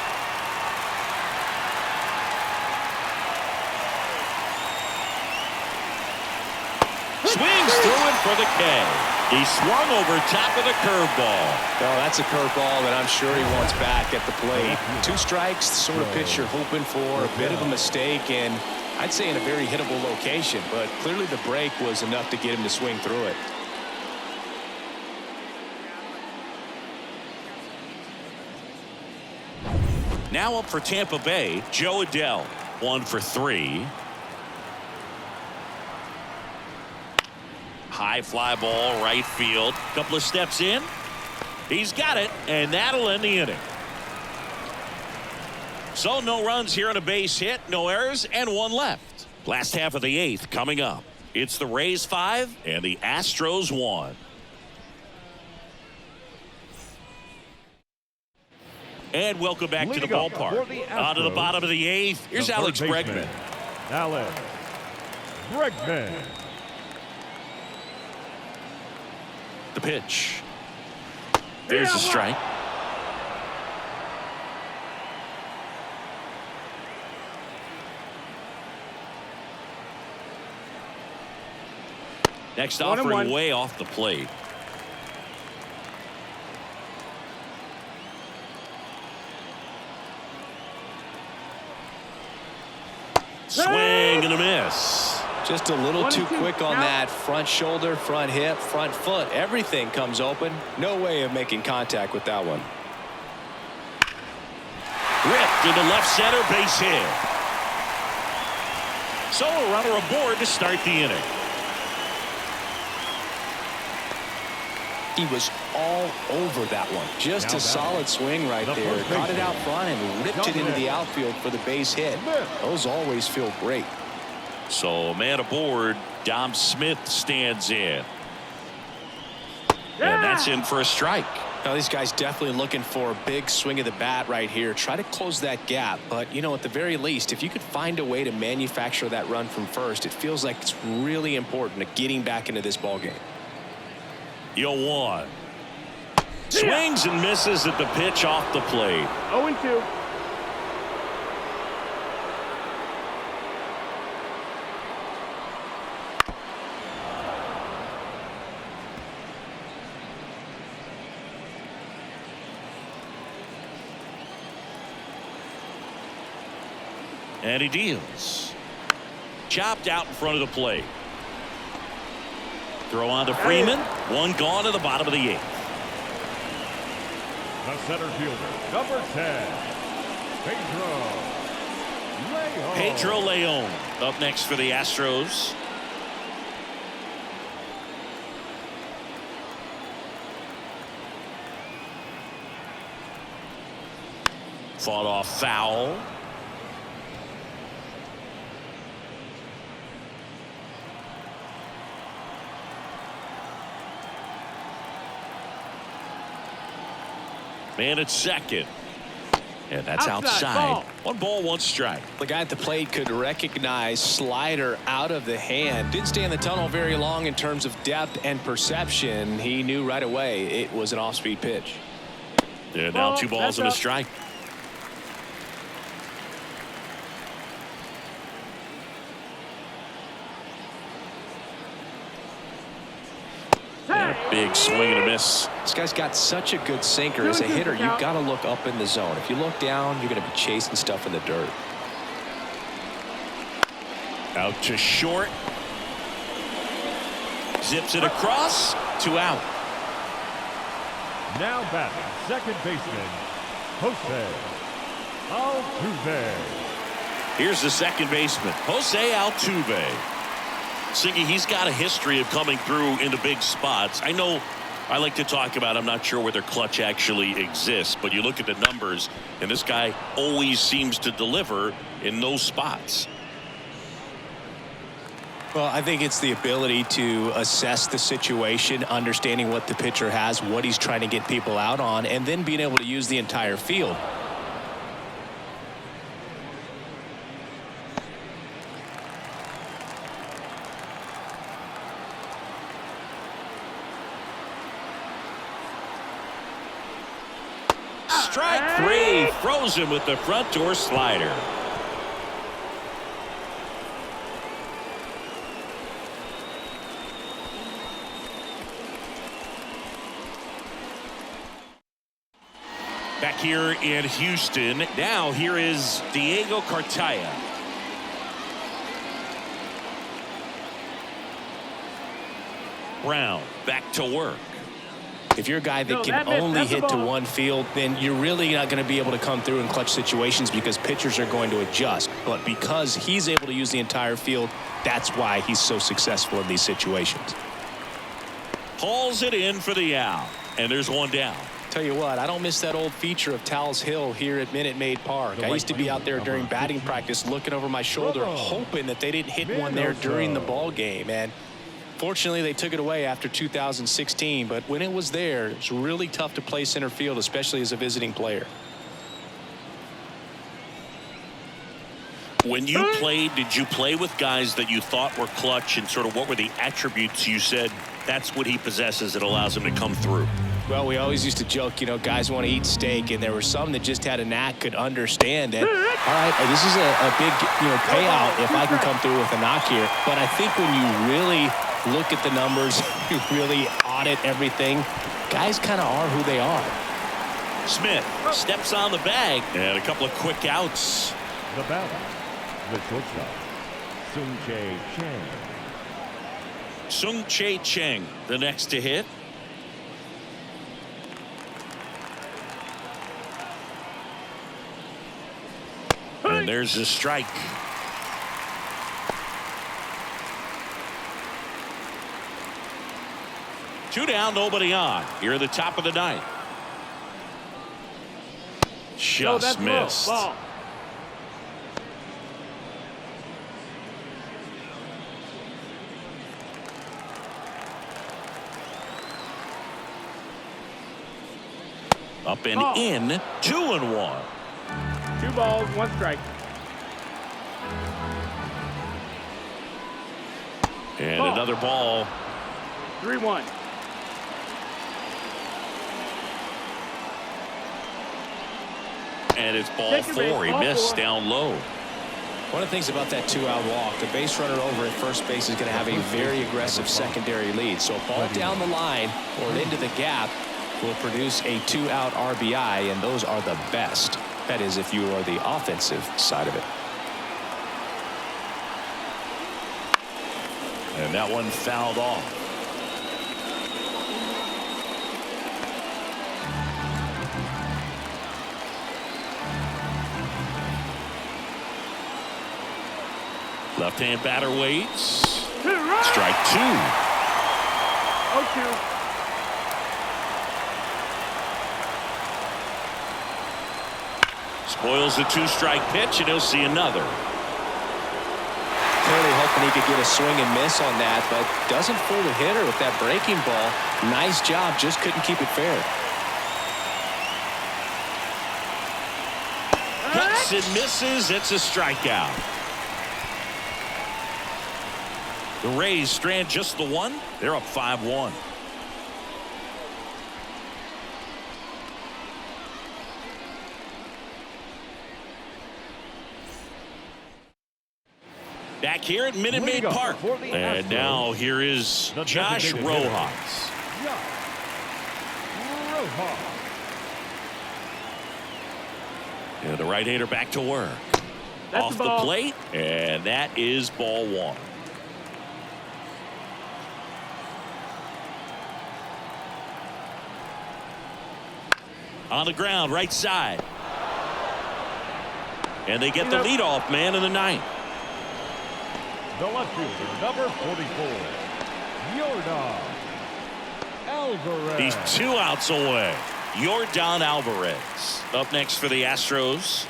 Swings through it for the K. He swung over top of the curveball. Oh, that's a curveball that I'm sure he wants back at the plate. 2 strikes, the sort of pitch you're hoping for, a bit of a mistake, and I'd say in a very hittable location, but clearly the break was enough to get him to swing through it. Now up for Tampa Bay, Joe Adell, 1 for 3. High fly ball, right field. Couple of steps in. He's got it, and that'll end the inning. So no runs here on a base hit, no errors, and 1 left. Last half of the 8th coming up. It's the Rays 5 and the Astros 1. And welcome back to the ballpark. On to the bottom of the 8th. Here's Alex Bregman. Alex Bregman. The pitch. There's a strike. Next offering way off the plate. Swing and a miss. Just a little too quick on that front shoulder, front hip, front foot. Everything comes open. No way of making contact with that one. Ripped into left center, base hit. So a runner aboard to start the inning. He was all over that one. Just a solid swing right there. Caught it out front and ripped it into the outfield for the base hit. Those always feel great. So a man aboard, Dom Smith stands in. And that's in for a strike. Now these guys definitely looking for a big swing of the bat right here. Try to close that gap. But, you know, at the very least, if you could find a way to manufacture that run from first, it feels like it's really important to getting back into this ball game. 0-1. Swings and misses at the pitch off the plate. 0-2. And he deals. Chopped out in front of the plate. Throw on to Freeman. 1 gone to the bottom of the 8th. The center fielder, number 10, Pedro Leon up next for the Astros. Fought off foul. Man at second. And that's outside. 1 ball, 1 strike. The guy at the plate could recognize slider out of the hand. Didn't stay in the tunnel very long in terms of depth and perception. He knew right away it was an off-speed pitch. And now 2 balls and a strike. Big swing and a miss. This guy's got such a good sinker. As a hitter, you've got to look up in the zone. If you look down, you're going to be chasing stuff in the dirt. Out to short. Zips it across. 2 out. Now batting, second baseman, Jose Altuve. Here's the second baseman, Jose Altuve. Siggy, he's got a history of coming through into big spots. I know I like to talk about, I'm not sure whether clutch actually exists, but you look at the numbers, and this guy always seems to deliver in those spots. Well, I think it's the ability to assess the situation, understanding what the pitcher has, what he's trying to get people out on, and then being able to use the entire field. Strike three. Throws him with the front door slider. Back here in Houston. Now here is Diego Cartaya. Brown back to work. If you're a guy that can only hit to one field, then you're really not going to be able to come through in clutch situations because pitchers are going to adjust. But because he's able to use the entire field, that's why he's so successful in these situations. Hauls it in for the out. And there's one down. Tell you what, I don't miss that old feature of Towles Hill here at Minute Maid Park. I used to be out there during batting practice looking over my shoulder hoping that they didn't hit one there during the ball game. And fortunately, they took it away after 2016. But when it was there, it's really tough to play center field, especially as a visiting player. When you played, did you play with guys that you thought were clutch, and sort of what were the attributes you said that's what he possesses that allows him to come through? Well, we always used to joke, you know, guys want to eat steak, and there were some that just had a knack, could understand it. All right, this is a big, payout if I can come through with a knock here. But I think when you really look at the numbers, you really audit everything, guys kind of are who they are. Smith steps on the bag, and a couple of quick outs. The batter, the shortstop, Sung-Jae Chang. Sung-Jae Chang, the next to hit. And there's a strike. Two down, nobody on. Here at the top of the ninth. Just missed. Ball. Up and in, 2-1. 2 balls, 1 strike. And another ball. 3-1. And it's ball 4. He missed down low. One of the things about that 2-out walk, the base runner over at first base is going to have a very aggressive secondary lead. So a ball down the line or into the gap will produce a 2-out RBI, and those are the best. That is, if you are the offensive side of it. And that one fouled off. Left-hand batter waits. Strike 2. 0-2. Spoils the 2-strike pitch, and he'll see another. Clearly hoping he could get a swing and miss on that, but doesn't fool the hitter with that breaking ball. Nice job, just couldn't keep it fair. Hits and misses. It's a strikeout. The Rays strand just the one. They're up 5-1. Back here at Minute Maid Park. And now here is Josh Rojas. And the right-hander back to work. Off the plate, and that is ball 1. On the ground, right side. And they get the leadoff man in the ninth. The left fielder, number 44, Yordan Alvarez. He's 2 outs away. Yordan Alvarez up next for the Astros.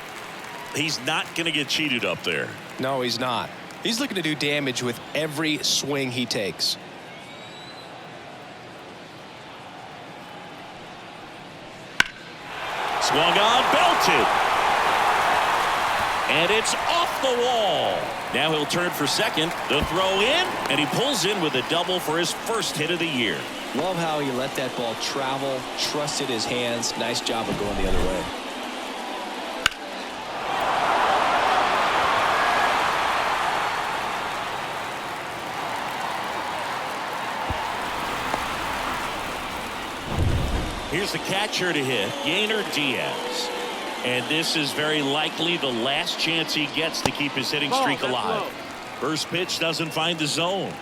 He's not going to get cheated up there. No, he's not. He's looking to do damage with every swing he takes. Swung on, belted. And it's off the wall. Now he'll turn for second. The throw in, and he pulls in with a double for his first hit of the year. Love how he let that ball travel, trusted his hands. Nice job of going the other way. Here's the catcher to hit, Yordan Diaz. And this is very likely the last chance he gets to keep his hitting streak alive. First pitch doesn't find the zone.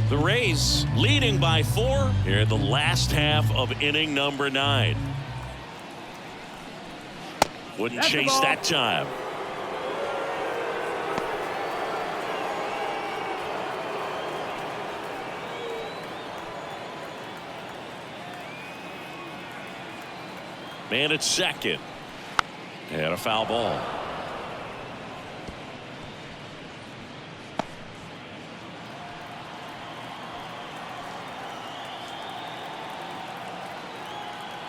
The Rays leading by 4 here in the last half of inning number 9. Wouldn't chase that time. Man at second. And a foul ball.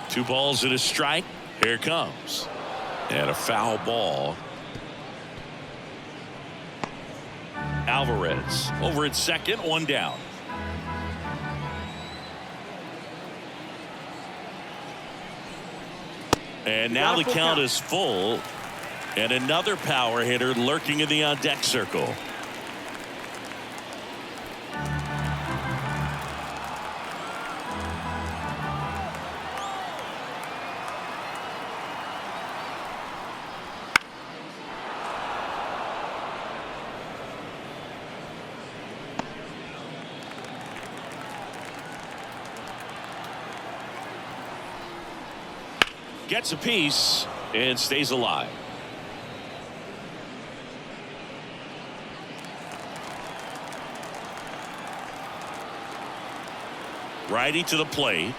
Two balls and a strike. Here it comes. And a foul ball. Alvarez over at second, one down. And now the count is full. And another power hitter lurking in the on-deck circle. Gets a piece and stays alive. Righty to the plate.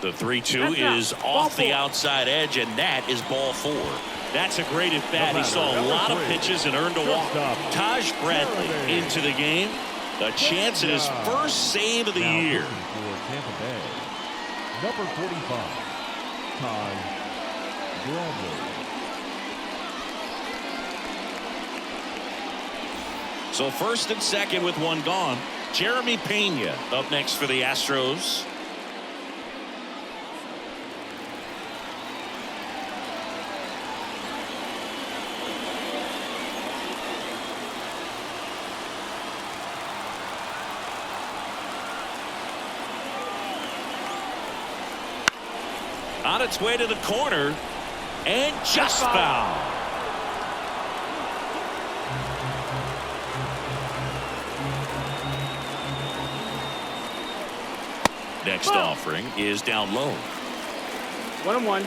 The 3-2 is off the outside edge, and that is ball 4. That's a great at bat. He saw a lot of pitches and earned a walk. Taj Bradley into the game. A chance at his first save of the year. For Tampa Bay, number 45, Taj Bradley. So first and second with one gone. Jeremy Pena up next for the Astros. On its way to the corner and just foul. Next offering is down low. 1-1.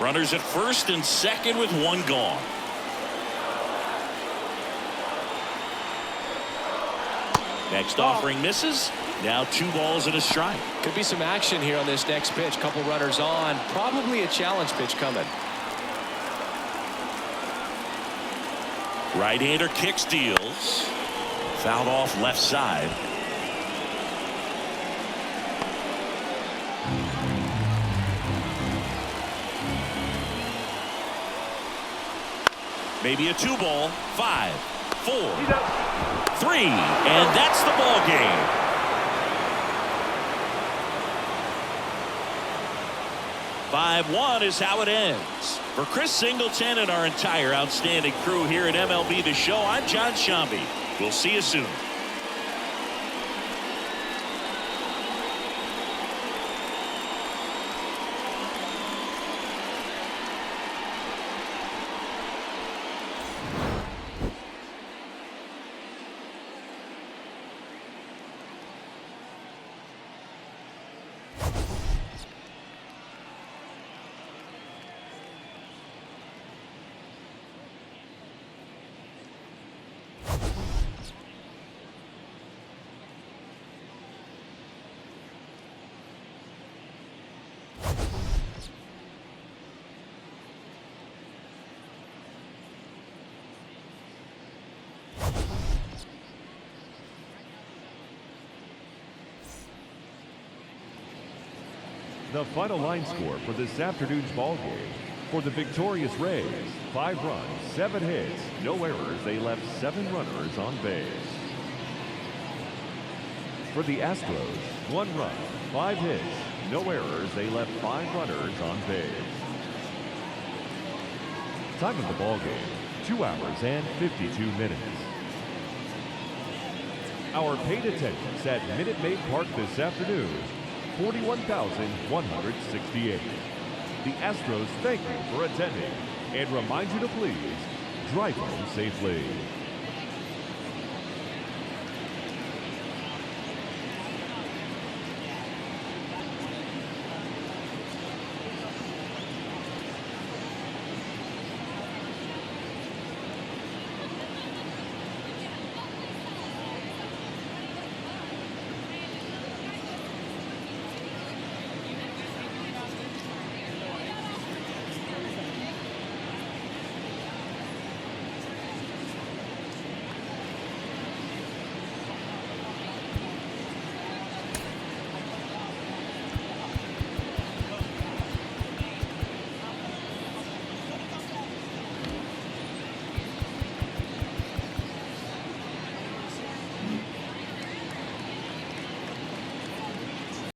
Runners at first and second with one gone. Next offering misses. Now 2 balls and a strike. Could be some action here on this next pitch. Couple runners on. Probably a challenge pitch coming. Right-hander kicks, deals. Fouled off left side. Maybe a 2-ball. 5, 4, 3, and that's the ball game. "5-1 is how it ends. For Chris Singleton and our entire outstanding crew here at MLB The Show, I'm John Shambi. We'll see you soon. The final line score for this afternoon's ball game. For the victorious Rays, 5 runs, 7 hits, no errors. They left 7 runners on base. For the Astros, 1 run, 5 hits, no errors. They left 5 runners on base. Time of the ball game, 2 hours and 52 minutes. Our paid attendance at Minute Maid Park this afternoon, 41,168. The Astros thank you for attending and remind you to please drive home safely.